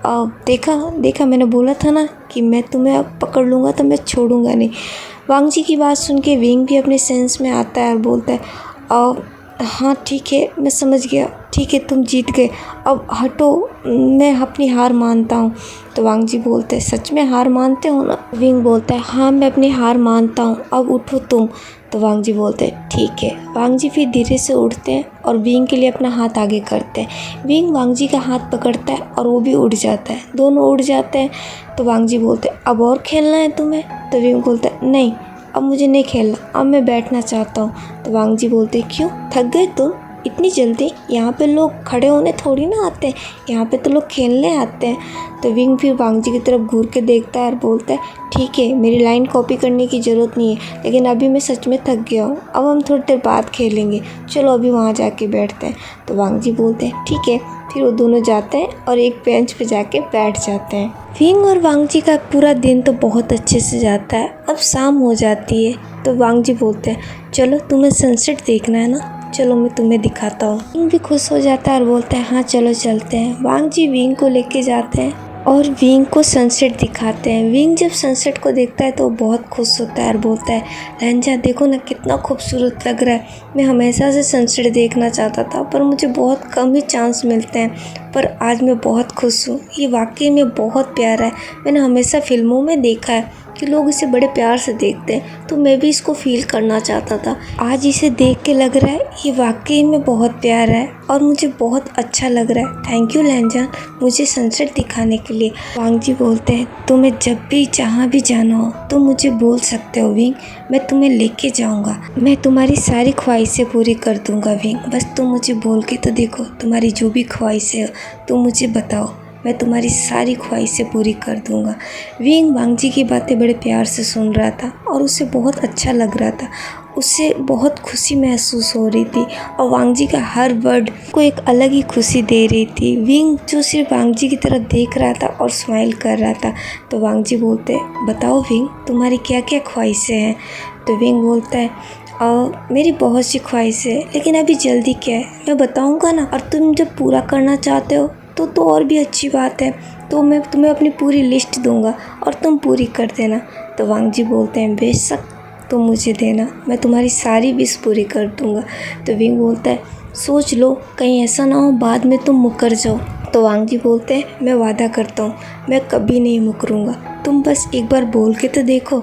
Speaker 1: देखा देखा मैंने बोला था ना कि मैं तुम्हें अब पकड़ लूँगा तो मैं छोड़ूंगा नहीं। वांग जी की बात सुन के विंग भी अपने सेंस में आता है और बोलता है हाँ ठीक है मैं समझ गया, ठीक है तुम जीत गए, अब हटो मैं अपनी हार मानता हूँ। तो वांग जी बोलते हैं सच में हार मानते हो ना। विंग बोलता है हाँ मैं अपनी हार मानता हूँ, अब उठो तुम। तो वांग जी बोलते हैं ठीक है। वांग जी फिर धीरे से उठते हैं और विंग के लिए अपना हाथ आगे करते हैं। विंग वांग जी का हाथ पकड़ता है और वो भी उड़ जाता है, दोनों उड़ जाते हैं। तो वांग जी बोलते हैं अब और खेलना है तुम्हें। तो विंग बोलता है नहीं अब मुझे नहीं खेलना, अब मैं बैठना चाहता हूँ। तो वांग जी बोलते हैं क्यों थक गए तुम इतनी जल्दी, यहाँ पे लोग खड़े होने थोड़ी ना आते हैं, यहाँ पे तो लोग खेलने आते हैं। तो विंग फिर वांग जी की तरफ घूर के देखता है और बोलता है ठीक है मेरी लाइन कॉपी करने की ज़रूरत नहीं है, लेकिन अभी मैं सच में थक गया हूँ, अब हम थोड़ी देर बाद खेलेंगे, चलो अभी वहाँ जाके बैठते हैं। तो वांग जी बोलते हैं ठीक है। फिर वो दोनों जाते हैं और एक बेंच पे जाके बैठ जाते हैं। विंग और वांग जी का पूरा दिन तो बहुत अच्छे से जाता है। अब शाम हो जाती है तो वांग जी बोलते हैं चलो तुम्हें सनसेट देखना है ना, चलो मैं तुम्हें दिखाता हूँ। विंग भी खुश हो जाता है और बोलता है हाँ चलो चलते हैं। वांग जी विंग को लेके जाते हैं और विंग को सनसेट दिखाते हैं। विंग जब सनसेट को देखता है तो बहुत खुश होता है और बोलता है, लहंजा देखो ना कितना खूबसूरत लग रहा है। मैं हमेशा से सनसेट देखना चाहता था पर मुझे बहुत कम ही चांस मिलते हैं, पर आज मैं बहुत खुश हूँ। ये वाकई में बहुत प्यारा है। मैंने हमेशा फिल्मों में देखा है कि लोग इसे बड़े प्यार से देखते हैं, तो मैं भी इसको फील करना चाहता था। आज इसे देख के लग रहा है ये वाकई में बहुत प्यारा है और मुझे बहुत अच्छा लग रहा है। थैंक यू लहंजा, मुझे सनसेट दिखाने के लिए। वांग जी बोलते हैं, तुम्हें जब भी जहाँ भी जाना हो तुम मुझे बोल सकते हो विंग, मैं तुम्हें लेके जाऊँगा। मैं तुम्हारी सारी ख्वाहिशें पूरी कर दूँगा विंग, बस तुम मुझे बोल के तो देखो। तुम्हारी जो भी ख्वाहिशें हो तुम मुझे बताओ, मैं तुम्हारी सारी ख्वाहिशें पूरी कर दूंगा। विंग वांग जी की बातें बड़े प्यार से सुन रहा था और उसे बहुत अच्छा लग रहा था। उसे बहुत खुशी महसूस हो रही थी और वांग जी का हर वर्ड को एक अलग ही खुशी दे रही थी। विंग जो सिर्फ वांग जी की तरफ देख रहा था और स्माइल कर रहा था। तो वांग जी बोलते, बताओ विंग, तुम्हारी क्या क्या ख्वाहिशें हैं। तो विंग बोलता है, मेरी बहुत सी ख्वाहिशें हैं, लेकिन अभी जल्दी क्या है, मैं बताऊंगा ना, और तुम जब पूरा करना चाहते हो तो और भी अच्छी बात है। तो मैं तुम्हें अपनी पूरी लिस्ट दूंगा और तुम पूरी कर देना। तो वांग जी बोलते हैं, बेशक तुम मुझे देना, मैं तुम्हारी सारी विश पूरी कर दूंगा। तो विंग बोलता है, सोच लो कहीं ऐसा ना हो बाद में तुम मुकर जाओ। तो वांग जी बोलते हैं, मैं वादा करता हूँ मैं कभी नहीं मुकरूंगा, तुम बस एक बार बोल के तो देखो।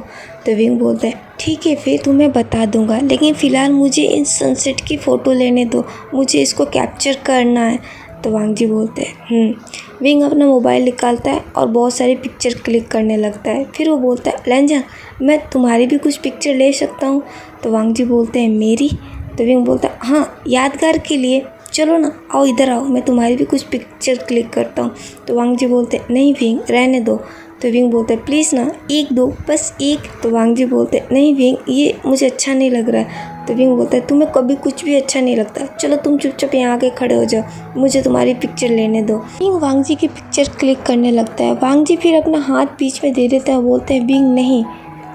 Speaker 1: तो विंग बोलता है, ठीक है फिर तुम्हें बता दूंगा, लेकिन फ़िलहाल मुझे इन सनसेट की फ़ोटो लेने दो, मुझे इसको कैप्चर करना है। तो वांग जी बोलते हैं, विंग अपना मोबाइल निकालता है और बहुत सारी पिक्चर क्लिक करने लगता है। फिर वो बोलता है, लहंजा मैं तुम्हारी भी कुछ पिक्चर ले सकता हूँ। तो वांग जी बोलते हैं, मेरी? तो विंग बोलता है, हाँ यादगार के लिए, चलो ना, आओ इधर आओ, मैं तुम्हारी भी कुछ पिक्चर क्लिक करता हूँ। तो वांग जी बोलते हैं, नहीं विंग रहने दो। तो विंग बोलते हैं, प्लीज़ ना एक दो, बस एक। तो वांग जी बोलते हैं, नहीं विंग ये मुझे अच्छा नहीं लग रहा है। तो विंग बोलता है, तुम्हें कभी कुछ भी अच्छा नहीं लगता, चलो तुम चुपचाप यहाँ आके खड़े हो जाओ, मुझे तुम्हारी पिक्चर लेने दो। विंग वांग जी की पिक्चर क्लिक करने लगता है। वांग जी फिर अपना हाथ बीच में दे देता है, बोलते हैं, विंग नहीं।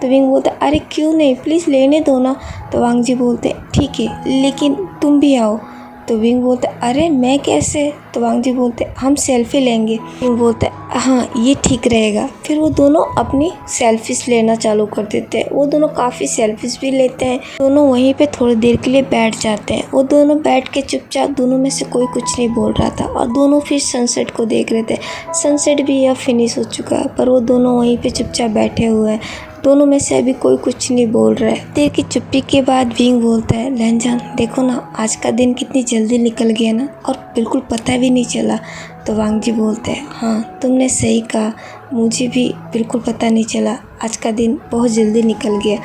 Speaker 1: तो विंग बोलता है, अरे क्यों नहीं, प्लीज़ लेने दो ना। तो वांग जी बोलते हैं, ठीक है लेकिन तुम भी आओ। तो विंग बोलता है, अरे मैं कैसे। तो वांग जी बोलते हैं, हम सेल्फी लेंगे। विंग बोलता है, हाँ ये ठीक रहेगा। फिर वो दोनों अपनी सेल्फीज लेना चालू कर देते हैं। वो दोनों काफ़ी सेल्फीज भी लेते हैं। दोनों वहीं पे थोड़ी देर के लिए बैठ जाते हैं। वो दोनों बैठ के चुपचाप, दोनों में से कोई कुछ नहीं बोल रहा था और दोनों फिर सनसेट को देख रहे थे। सनसेट भी अब फिनिश हो चुका है पर वो दोनों वहीं पे चुपचाप बैठे हुए हैं। दोनों में से अभी कोई कुछ नहीं बोल रहा है। देर की चुप्पी के बाद विंग बोलता है, लहंजान देखो ना आज का दिन कितनी जल्दी निकल गया ना, और बिल्कुल पता भी नहीं चला। तो वांग जी बोलते हैं, हाँ तुमने सही कहा, मुझे भी बिल्कुल पता नहीं चला, आज का दिन बहुत जल्दी निकल गया।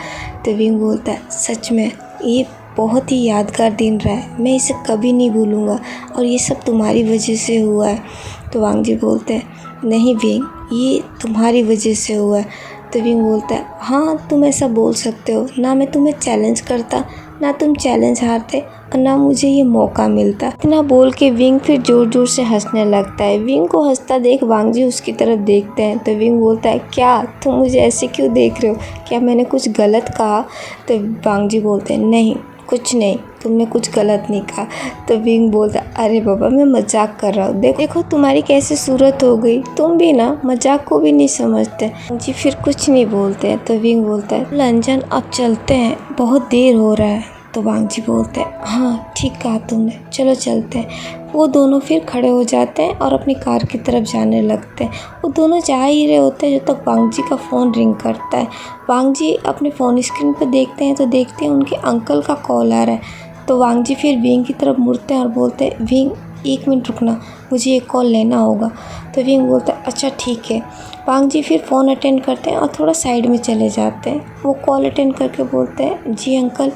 Speaker 1: तो विंग बोलता है, सच में ये बहुत ही यादगार दिन रहा है, मैं इसे कभी नहीं भूलूंगा और ये सब तुम्हारी वजह से हुआ है। तो वांग जी बोलते हैं, नहीं विंग ये तुम्हारी वजह से हुआ है। तो विंग बोलता है, हाँ तुम ऐसा बोल सकते हो, ना मैं तुम्हें चैलेंज करता, ना तुम चैलेंज हारते और ना मुझे ये मौका मिलता। इतना बोल के विंग फिर ज़ोर ज़ोर से हंसने लगता है। विंग को हंसता देख वांग जी उसकी तरफ देखते हैं। तो विंग बोलता है, क्या तुम मुझे ऐसे क्यों देख रहे हो, क्या मैंने कुछ गलत कहा। तो वांग जी बोलते हैं, नहीं कुछ नहीं, तुमने कुछ गलत नहीं कहा। तो विंग बोलता, अरे बाबा मैं मजाक कर रहा हूँ, देखो तुम्हारी कैसे सूरत हो गई, तुम भी ना मजाक को भी नहीं समझते। जी फिर कुछ नहीं बोलते। तो विंग बोलता है, लंजन अब चलते हैं, बहुत देर हो रहा है। तो वांग जी बोलते हैं, हाँ ठीक कहा तुमने, चलो चलते हैं। वो दोनों फिर खड़े हो जाते हैं और अपनी कार की तरफ जाने लगते हैं। वो दोनों जा ही रहे होते हैं जब तक वांग जी का फ़ोन रिंग करता है। वांग जी अपने फ़ोन स्क्रीन पर देखते हैं तो देखते हैं उनके अंकल का कॉल आ रहा है। तो वांग जी फिर विंग की तरफ मुड़ते हैं और बोलते हैं, विंग 1 मिनट रुकना, मुझे एक कॉल लेना होगा। तो विंग बोलता है, अच्छा ठीक है। वांग जी फिर फ़ोन अटेंड करते हैं और थोड़ा साइड में चले जाते हैं। वो कॉल अटेंड करके बोलते हैं, जी अंकल।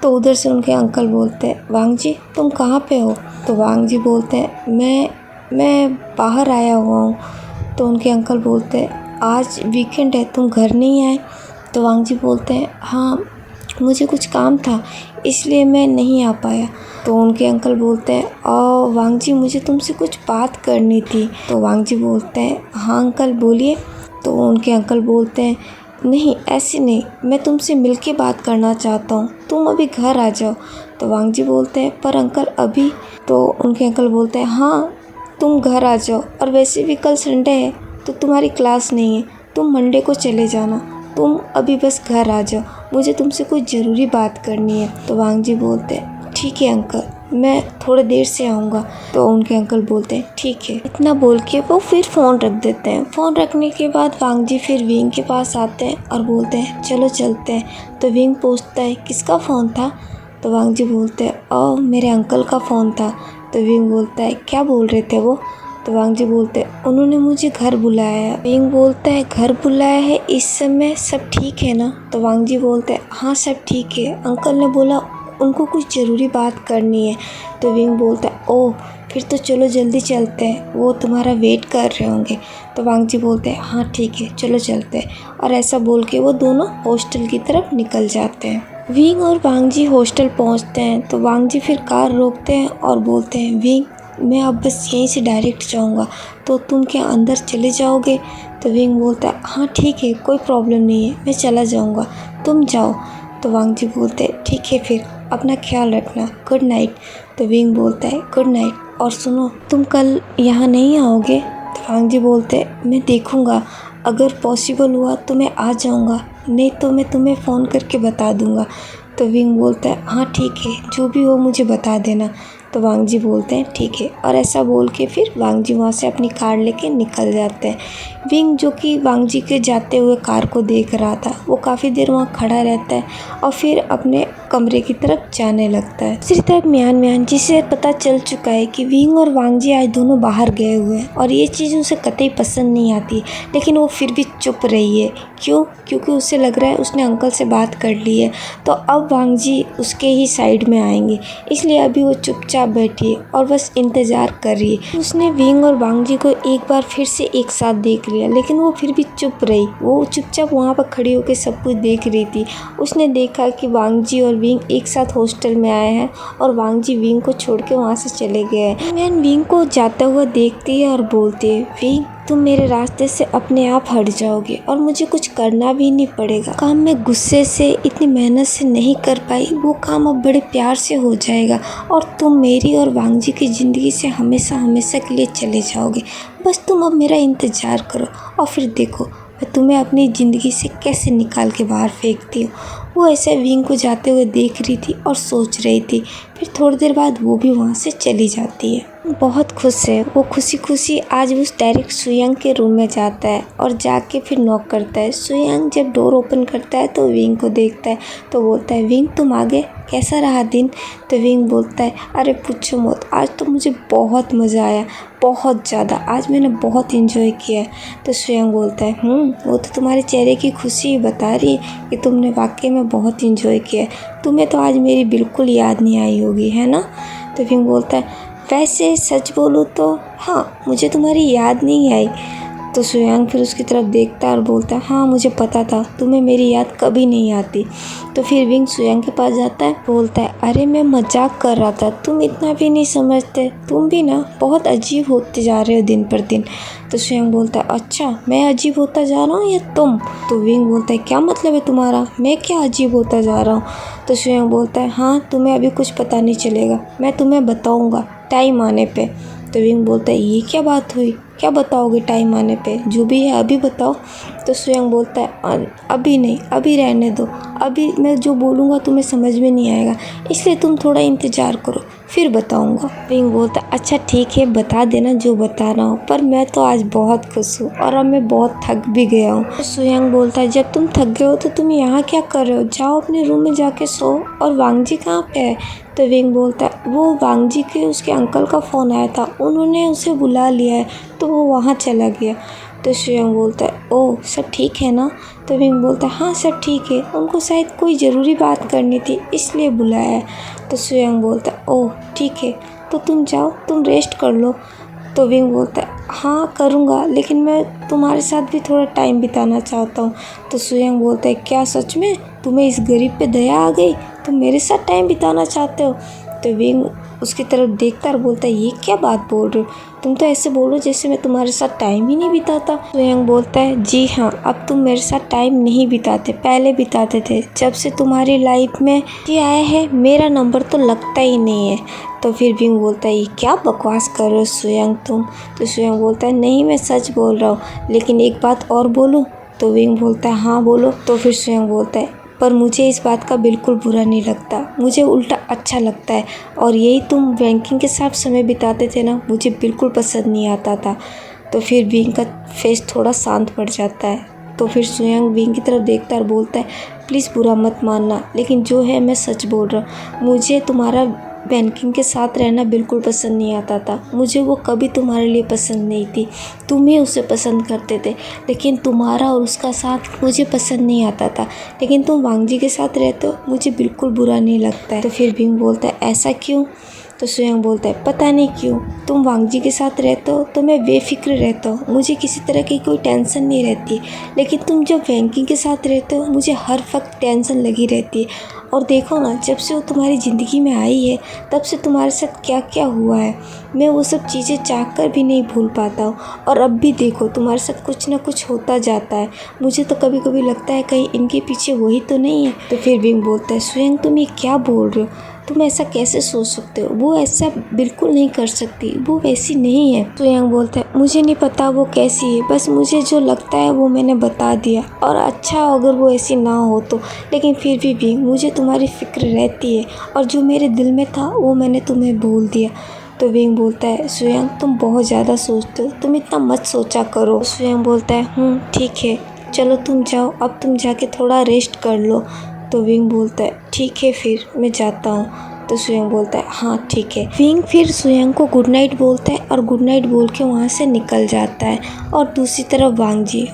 Speaker 1: तो उधर से उनके अंकल बोलते हैं, वांग जी तुम कहाँ पे हो। तो वांग जी बोलते हैं, मैं बाहर आया हुआ हूँ। तो उनके अंकल बोलते हैं, आज वीकेंड है, तुम घर नहीं आए। तो वांग जी बोलते हैं, हाँ मुझे कुछ काम था इसलिए मैं नहीं आ पाया। तो उनके अंकल बोलते हैं, और वांग जी मुझे तुमसे कुछ बात करनी थी। तो वांग जी बोलते हैं, हाँ अंकल बोलिए। तो उनके अंकल बोलते हैं, नहीं ऐसे नहीं, मैं तुमसे मिल के बात करना चाहता हूँ, तुम अभी घर आ जाओ। तो वांग जी बोलते हैं, पर अंकल अभी। तो उनके अंकल बोलते हैं, हाँ तुम घर आ जाओ, और वैसे भी कल संडे है, तो तुम्हारी क्लास नहीं है, तुम मंडे को चले जाना, तुम अभी बस घर आ जाओ, मुझे तुमसे कोई ज़रूरी बात करनी है। तो वांग जी बोलते हैं ठीक है अंकल, मैं थोड़ी देर से आऊँगा। तो उनके अंकल बोलते हैं ठीक है। इतना बोल के वो फिर फ़ोन रख देते हैं। फ़ोन रखने के बाद वांग जी फिर विंग के पास आते हैं और बोलते हैं चलो चलते हैं। तो विंग पूछता है किसका फ़ोन था? तो वांग जी बोलते हैं ओ मेरे अंकल का फ़ोन था। तो विंग बोलता है क्या बोल रहे थे वो? तो वांग जी बोलते हैं उन्होंने मुझे घर बुलाया है। विंग बोलता है घर बुलाया है, इस समय सब ठीक है ना? तो वांग जी बोलते हैं हाँ सब ठीक है, अंकल ने बोला उनको कुछ ज़रूरी बात करनी है। तो विंग बोलता है ओह फिर तो चलो जल्दी चलते हैं, वो तुम्हारा वेट कर रहे होंगे। तो वांग जी बोलते हैं हाँ ठीक है चलो चलते हैं। और ऐसा बोल के वो दोनों हॉस्टल की तरफ निकल जाते हैं। विंग और वांग जी हॉस्टल पहुंचते हैं तो वांग जी फिर कार रोकते हैं और बोलते हैं विंग मैं अब बस यहीं से डायरेक्ट जाऊंगा, तो तुम क्या अंदर चले जाओगे? तो विंग बोलता है हाँ ठीक है कोई प्रॉब्लम नहीं है, मैं चला जाऊंगा, तुम जाओ। तो वांग जी बोलते हैं ठीक है फिर अपना ख्याल रखना, गुड नाइट। तो विंग बोलता है गुड नाइट, और सुनो तुम कल यहाँ नहीं आओगे? तो वांग जी बोलते हैं मैं देखूँगा, अगर पॉसिबल हुआ तो मैं आ जाऊँगा, नहीं तो मैं तुम्हें फ़ोन करके बता दूँगा। तो विंग बोलता है हाँ ठीक है जो भी हो मुझे बता देना। तो वांग जी बोलते हैं ठीक है, और ऐसा बोल के फिर वांग जी वहाँ से अपनी कार लेके निकल जाते हैं। विंग जो कि वांग जी के जाते हुए कार को देख रहा था, वो काफ़ी देर वहाँ खड़ा रहता है और फिर अपने कमरे की तरफ जाने लगता है। दूसरी तरफ म्यान जी से पता चल चुका है कि विंग और वांग जी आज दोनों बाहर गए हुए हैं और ये चीज़ उसे कतई पसंद नहीं आती, लेकिन वो फिर भी चुप रही है। क्यों? क्योंकि उसे लग रहा है उसने अंकल से बात कर ली है, तो अब वांग जी उसके ही साइड में आएंगे, इसलिए अभी वो चुपचाप बैठी है और बस इंतज़ार कर रही है। उसने विंग और वांग जी को एक बार फिर से एक साथ देख लिया, लेकिन वो फिर भी चुप रही। वो चुपचाप वहाँ पर खड़ी होकर सब कुछ देख रही थी। उसने देखा कि वांग जी और विंग एक साथ हॉस्टल में आए हैं और वांग जी विंग को छोड़ के वहाँ से चले गए हैं। मैन विंग को जाता हुआ देखती है और बोलती है विंग तुम मेरे रास्ते से अपने आप हट जाओगे और मुझे कुछ करना भी नहीं पड़ेगा। काम मैं गुस्से से इतनी मेहनत से नहीं कर पाई, वो काम अब बड़े प्यार से हो जाएगा और तुम मेरी और वांग जी की ज़िंदगी से हमेशा हमेशा के लिए चले जाओगे। बस तुम अब मेरा इंतज़ार करो और फिर देखो मैं तुम्हें अपनी ज़िंदगी से कैसे निकाल के बाहर फेंकती हूँ। वो ऐसे विंग को जाते हुए देख रही थी और सोच रही थी। फिर थोड़ी देर बाद वो भी वहाँ से चली जाती है। बहुत खुश है, वो खुशी खुशी आज उस डायरेक्ट सुयांग के रूम में जाता है और जाके फिर नॉक करता है। सुयांग जब डोर ओपन करता है तो विंग को देखता है तो बोलता है विंग तुम आ गए, कैसा रहा दिन? तो विंग बोलता है अरे पूछो मत, आज तो मुझे बहुत मज़ा आया, बहुत ज़्यादा, आज मैंने बहुत इन्जॉय किया है। तो सुयांग बोलता है वो तो तुम्हारे चेहरे की खुशी बता रही है कि तुमने वाकई में बहुत इन्जॉय किया है, तुम्हें तो आज मेरी बिल्कुल याद नहीं आई होगी है ना? तो विंग बोलता है वैसे सच बोलूँ तो हाँ मुझे तुम्हारी याद नहीं आई। तो सुयांग फिर उसकी तरफ देखता है और बोलता है हाँ मुझे पता था तुम्हें मेरी याद कभी नहीं आती। तो फिर विंग सुयांग के पास जाता है, बोलता है अरे मैं मजाक कर रहा था, तुम इतना भी नहीं समझते, तुम भी ना बहुत अजीब होते जा रहे हो दिन पर दिन। तो सुयांग बोलता है अच्छा मैं अजीब होता जा रहा हूँ या तुम? तो विंग बोलता है क्या मतलब है तुम्हारा, मैं क्या अजीब होता जा रहा हूँ? तो सुयांग बोलता है हाँ तुम्हें अभी कुछ पता नहीं चलेगा, मैं तुम्हें बताऊँगा टाइम आने पे। तो विंग बोलता है ये क्या बात हुई, क्या बताओगे टाइम आने पे, जो भी है अभी बताओ। तो सुयांग बोलता है अभी नहीं, अभी रहने दो, अभी मैं जो बोलूँगा तुम्हें समझ में नहीं आएगा, इसलिए तुम थोड़ा इंतज़ार करो फिर बताऊँगा। विंग बोलता है अच्छा ठीक है बता देना जो बता रहा हूँ, पर मैं तो आज बहुत खुश हूँ और अब मैं बहुत थक भी गया हूँ। तो सुयांग बोलता है जब तुम थक गए हो तो तुम यहाँ क्या कर रहे हो, जाओ अपने रूम में जाके सो। और वांग जी कहाँ पे है? तो विंग बोलता है वो वांग जी के उसके अंकल का फ़ोन आया था, उन्होंने उसे बुला लिया है तो वो वहाँ चला गया। तो सुयांग बोलता है ओह सब ठीक है ना? तो विंग बोलता है हाँ सब ठीक है, उनको शायद कोई ज़रूरी बात करनी थी इसलिए बुलाया है। तो सुयांग बोलता है ओह ठीक है, तो तुम जाओ तुम रेस्ट कर लो। तो विंग बोलता है हाँ करूँगा, लेकिन मैं तुम्हारे साथ भी थोड़ा टाइम बिताना चाहता हूँ। तो सुयांग बोलता है क्या सच में तुम्हें इस गरीब पे दया आ गई, तुम मेरे साथ टाइम बिताना चाहते हो? तो विंग उसकी तरफ देखता और बोलता है ये क्या बात बोल रहे हो, तुम तो ऐसे बोलो जैसे मैं तुम्हारे साथ टाइम ही नहीं बिताता। सुयंग बोलता है जी हाँ, अब तुम मेरे साथ टाइम नहीं बिताते, पहले बिताते थे। जब से तुम्हारी लाइफ में ये आया है मेरा नंबर तो लगता ही नहीं है। तो फिर विंग बोलता है ये क्या बकवास कर रहे हो सुयंग तुम। तो सुयंग बोलता है नहीं मैं सच बोल रहा हूँ, लेकिन एक बात और बोलूँ। तो विंग बोलता है हाँ बोलो। तो फिर सुयंग बोलता है पर मुझे इस बात का बिल्कुल बुरा नहीं लगता, मुझे उल्टा अच्छा लगता है। और यही तुम बैंकिंग के साथ समय बिताते थे ना, मुझे बिल्कुल पसंद नहीं आता था। तो फिर विंग का फेस थोड़ा शांत पड़ जाता है। तो फिर सुयंग विंग की तरफ देखता है और बोलता है प्लीज़ बुरा मत मानना, लेकिन जो है मैं सच बोल रहा हूँ। मुझे तुम्हारा बैंकिंग के साथ रहना बिल्कुल पसंद नहीं आता था, मुझे वो कभी तुम्हारे लिए पसंद नहीं थी, तुम ही उसे पसंद करते थे। लेकिन तुम्हारा और उसका साथ मुझे पसंद नहीं आता था, लेकिन तुम वांगजी के साथ रहते हो मुझे बिल्कुल बुरा नहीं लगता है। तो फिर विंग बोलता है ऐसा क्यों। तो सुयंग बोलता है पता नहीं क्यों, तुम वांगजी के साथ रहते हो तो मैं बेफिक्र रहता हूँ, मुझे किसी तरह की कोई टेंशन नहीं रहती। लेकिन तुम जब बैंकिंग के साथ रहते हो मुझे हर वक्त टेंशन लगी रहती है। और देखो ना, जब से वो तुम्हारी ज़िंदगी में आई है तब से तुम्हारे साथ क्या क्या हुआ है, मैं वो सब चीज़ें चाह कर भी नहीं भूल पाता हूँ। और अब भी देखो तुम्हारे साथ कुछ ना कुछ होता जाता है, मुझे तो कभी कभी लगता है कहीं इनके पीछे वही तो नहीं है। तो फिर विंग बोलता है सुयंग तुम ये क्या बोल रहे हो, तुम ऐसा कैसे सोच सकते हो, वो ऐसा बिल्कुल नहीं कर सकती, वो वैसी नहीं है। सुयंग बोलता है मुझे नहीं पता वो कैसी है, बस मुझे जो लगता है वो मैंने बता दिया, और अच्छा अगर वो ऐसी ना हो तो, लेकिन फिर भी मुझे तुम्हारी फिक्र रहती है, और जो मेरे दिल में था वो मैंने तुम्हें बोल दिया। तो विंग बोलता है सुयंग तुम बहुत ज़्यादा सोचते हो, तुम इतना मत सोचा करो। सुयंग बोलता है ठीक है, चलो तुम जाओ, अब तुम जाके थोड़ा रेस्ट कर लो। तो विंग बोलता है ठीक है फिर मैं जाता हूँ। तो सुयंग बोलता है हाँ ठीक है। विंग फिर सुयंग को गुड नाइट बोलता है और गुड नाइट बोल के वहाँ से निकल जाता है। और दूसरी तरफ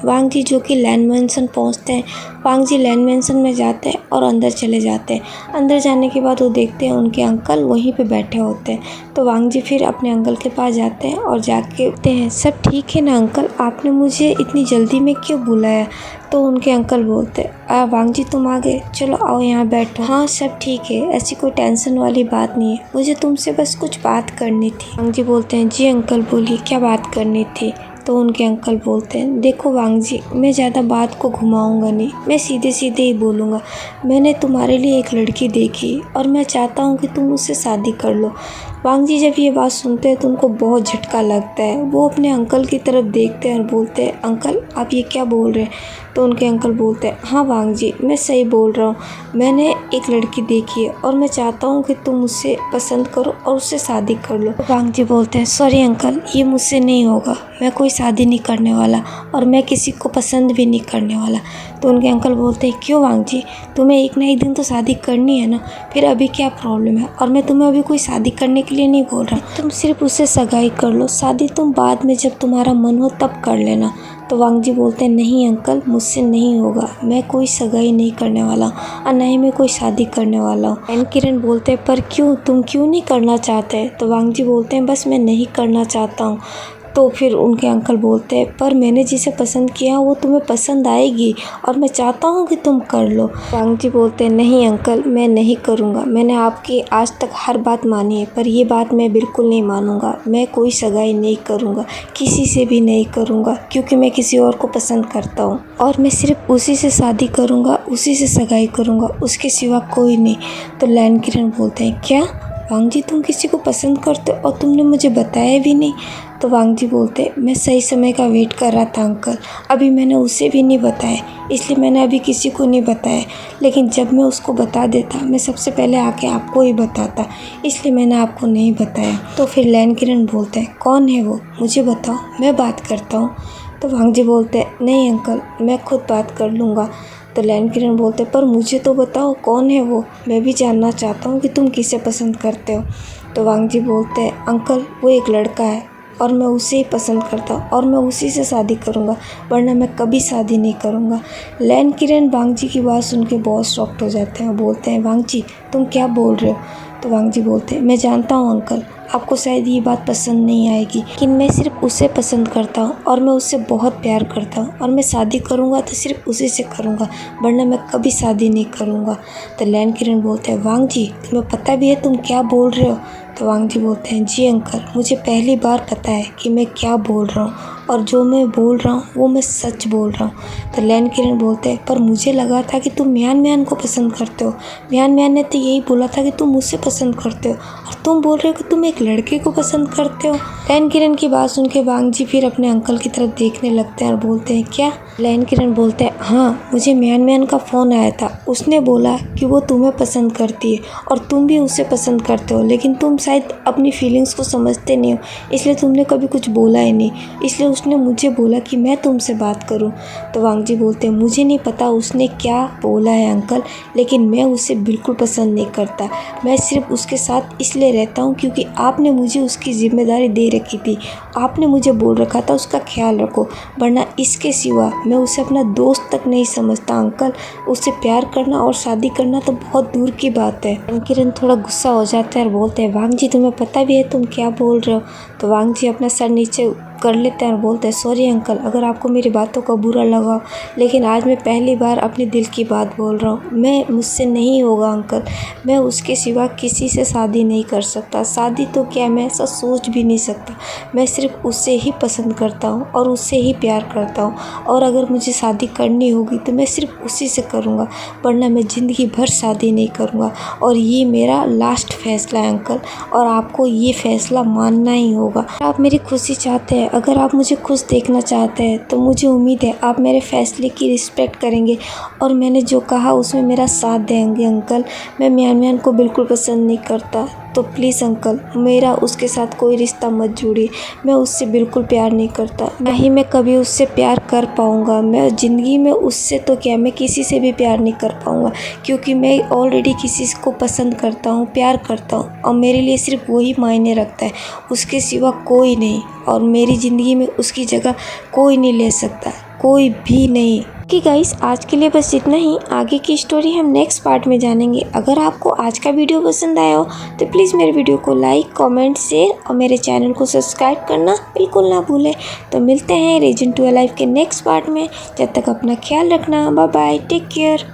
Speaker 1: वांगजी जो कि लैंड मैंसन पहुँचते हैं। वांगजी लैंड मैंसन में जाते हैं और अंदर चले जाते हैं। अंदर जाने के बाद वो देखते हैं उनके अंकल वहीं पे बैठे होते हैं। तो वांगजी फिर अपने अंकल के पास जाते हैं और जाके कहते हैं सब ठीक है ना अंकल, आपने मुझे इतनी जल्दी में क्यों बुलाया। तो उनके अंकल बोलते वांगजी तुम आ गए, चलो आओ यहाँ बैठो। हाँ सब ठीक है, ऐसी कोई टेंशन वाली बात नहीं है, मुझे तुमसे बस कुछ बात करनी थी। वांगजी बोलते हैं जी अंकल बोलिए क्या बात करनी थी। तो उनके अंकल बोलते हैं देखो वांगजी, मैं ज़्यादा बात को घुमाऊंगा नहीं, मैं सीधे सीधे ही बोलूँगा। मैंने तुम्हारे लिए एक लड़की देखी और मैं चाहता हूँ कि तुम उससे शादी कर लो। वांगजी जब ये बात सुनते हैं तो उनको बहुत झटका लगता है। वो अपने अंकल की तरफ देखते हैं और बोलते हैं अंकल आप ये क्या बोल रहे हैं। तो उनके अंकल बोलते हैं हाँ वांगजी मैं सही बोल रहा हूँ, मैंने एक लड़की देखी है और मैं चाहता हूँ कि तुम उससे पसंद करो और उससे शादी कर लो। वांगजी बोलते हैं सॉरी अंकल ये मुझसे नहीं होगा, मैं कोई शादी नहीं करने वाला और मैं किसी को पसंद भी नहीं करने वाला। तो उनके अंकल बोलते हैं क्यों वांगजी, तुम्हें एक ना एक दिन तो शादी करनी है ना, फिर अभी क्या प्रॉब्लम है। और मैं तुम्हें अभी कोई शादी करने के लिए नहीं बोल रहा, तुम सिर्फ उससे सगाई कर लो, शादी तुम बाद में जब तुम्हारा मन हो तब कर लेना। तो वांगजी बोलते हैं नहीं अंकल मुझसे नहीं होगा, मैं कोई सगाई नहीं करने वाला और न ही मैं कोई शादी करने वाला हूँ। किरण बोलते हैं पर क्यों, तुम क्यों नहीं करना चाहते। तो वांगजी बोलते हैं बस मैं नहीं करना चाहता हूँ। तो फिर उनके अंकल बोलते हैं पर मैंने जिसे पसंद किया वो तुम्हें पसंद आएगी और मैं चाहता हूँ कि तुम कर लो। वांगजी बोलते हैं नहीं अंकल मैं नहीं करूँगा, मैंने आपकी आज तक हर बात मानी है पर ये बात मैं बिल्कुल नहीं मानूंगा, मैं कोई सगाई नहीं करूँगा, किसी से भी नहीं करूँगा, क्योंकि मैं किसी और को पसंद करता हूँ और मैं सिर्फ उसी से शादी करूँगा, उसी से सगाई करूँगा, उसके सिवा कोई नहीं। तो लैन किरण बोलते हैं क्या वांगजी तुम किसी को पसंद करते हो और तुमने मुझे बताया भी नहीं। तो वांगजी बोलते मैं सही समय का वेट कर रहा था अंकल, अभी मैंने उसे भी नहीं बताया, इसलिए मैंने अभी किसी को नहीं बताया, लेकिन जब मैं उसको बता देता मैं सबसे पहले आके आपको ही बताता, इसलिए मैंने आपको नहीं बताया। तो फिर लैन किरण बोलते हैं कौन है वो, मुझे बताओ मैं बात करता हूँ। तो वांगजी बोलते हैं नहीं अंकल मैं खुद बात कर लूँगा। तो लैन किरण बोलते पर मुझे तो बताओ कौन है वो, मैं भी जानना चाहता हूँ कि तुम किसे पसंद करते हो। तो वांगजी बोलते हैं अंकल वो एक लड़का है और मैं उसे ही पसंद करता हूँ और मैं उसी से शादी करूँगा, वरना मैं कभी शादी नहीं करूँगा। लैन किरण वांगजी की बात सुन के बहुत शॉक्ड हो जाते हैं, बोलते हैं वांगजी तुम क्या बोल रहे हो। तो वांगजी बोलते हैं मैं जानता हूँ अंकल, आपको शायद ये बात पसंद नहीं आएगी, लेकिन मैं सिर्फ उसे पसंद करता हूँ और मैं उससे बहुत प्यार करता हूँ और मैं शादी करूँगा तो सिर्फ उसी से करूँगा, वरना मैं कभी शादी नहीं करूँगा। तो लैन किरण बोलते हैं, वांग जी तुम्हें पता भी है तुम क्या बोल रहे हो? तो वांग जी बोलते हैं, जी अंकल, मुझे पहली बार पता है कि मैं क्या बोल रहा हूँ और जो मैं बोल रहा हूँ वो मैं सच बोल रहा हूँ। तो लैन किरण बोलते हैं, पर मुझे लगा था कि तुम म्यान म्यान को पसंद करते हो। म्यान म्यान ने तो यही बोला था कि तुम मुझसे पसंद करते हो और तुम बोल रहे हो कि तुम एक लड़के को पसंद करते हो। लैन किरण की बात सुन के वांग जी फिर अपने अंकल की तरफ देखने लगते हैं और बोलते हैं, क्या? लैन किरण बोलते हैं, हाँ, मुझे म्यान म्यान का फ़ोन आया था। उसने बोला कि वो तुम्हें पसंद करती है और तुम भी उसे पसंद करते हो, लेकिन तुम शायद अपनी फीलिंग्स को समझते नहीं हो, इसलिए तुमने कभी कुछ बोला ही नहीं। इसलिए उसने मुझे बोला कि मैं तुमसे बात करूं। तो वांग जी बोलते हैं, मुझे नहीं पता उसने क्या बोला है अंकल, लेकिन मैं उसे बिल्कुल पसंद नहीं करता। मैं सिर्फ उसके साथ इसलिए रहता हूं क्योंकि आपने मुझे उसकी जिम्मेदारी दे रखी थी। आपने मुझे बोल रखा था उसका ख्याल रखो, वरना इसके सिवा मैं उसे अपना दोस्त तक नहीं समझता अंकल। उससे प्यार करना और शादी करना तो बहुत दूर की बात है। किरण थोड़ा गुस्सा हो जाता है और बोलते हैं, वांग जी तुम्हें पता भी है तुम क्या बोल रहे हो? तो वांग जी अपना सर नीचे कर लेते हैं और बोलते हैं, सॉरी अंकल, अगर आपको मेरी बातों का बुरा लगा, लेकिन आज मैं पहली बार अपने दिल की बात बोल रहा हूँ। मुझसे नहीं होगा अंकल, मैं उसके सिवा किसी से शादी नहीं कर सकता। शादी तो क्या, मैं ऐसा सोच भी नहीं सकता। मैं सिर्फ उससे ही पसंद करता हूँ और उससे ही प्यार करता हूँ, और अगर मुझे शादी करनी होगी तो मैं सिर्फ उसी से करूँगा, वरना मैं ज़िंदगी भर शादी नहीं करूँगा। और ये मेरा लास्ट फैसला है अंकल, और आपको ये फैसला मानना ही होगा। आप मेरी खुशी चाहते हैं, अगर आप मुझे खुश देखना चाहते हैं, तो मुझे उम्मीद है आप मेरे फैसले की रिस्पेक्ट करेंगे और मैंने जो कहा उसमें मेरा साथ देंगे अंकल। मैं म्यान म्यान को बिल्कुल पसंद नहीं करता, तो प्लीज़ अंकल, मेरा उसके साथ कोई रिश्ता मत जोड़िए। मैं उससे बिल्कुल प्यार नहीं करता, ना ही मैं कभी उससे प्यार कर पाऊँगा। मैं ज़िंदगी में उससे तो क्या, मैं किसी से भी प्यार नहीं कर पाऊँगा, क्योंकि मैं ऑलरेडी किसी को पसंद करता हूँ, प्यार करता हूँ, और मेरे लिए सिर्फ वही मायने रखता है, उसके सिवा कोई नहीं। और मेरी ज़िंदगी में उसकी जगह कोई नहीं ले सकता, कोई भी नहीं। कि गाइस, आज के लिए बस इतना ही। आगे की स्टोरी हम नेक्स्ट पार्ट में जानेंगे। अगर आपको आज का वीडियो पसंद आया हो तो प्लीज़ मेरे वीडियो को लाइक, कमेंट, शेयर और मेरे चैनल को सब्सक्राइब करना बिल्कुल ना भूलें। तो मिलते हैं रीजन 2 लाइफ के नेक्स्ट पार्ट में। जब तक अपना ख्याल रखना। Bye bye, take care.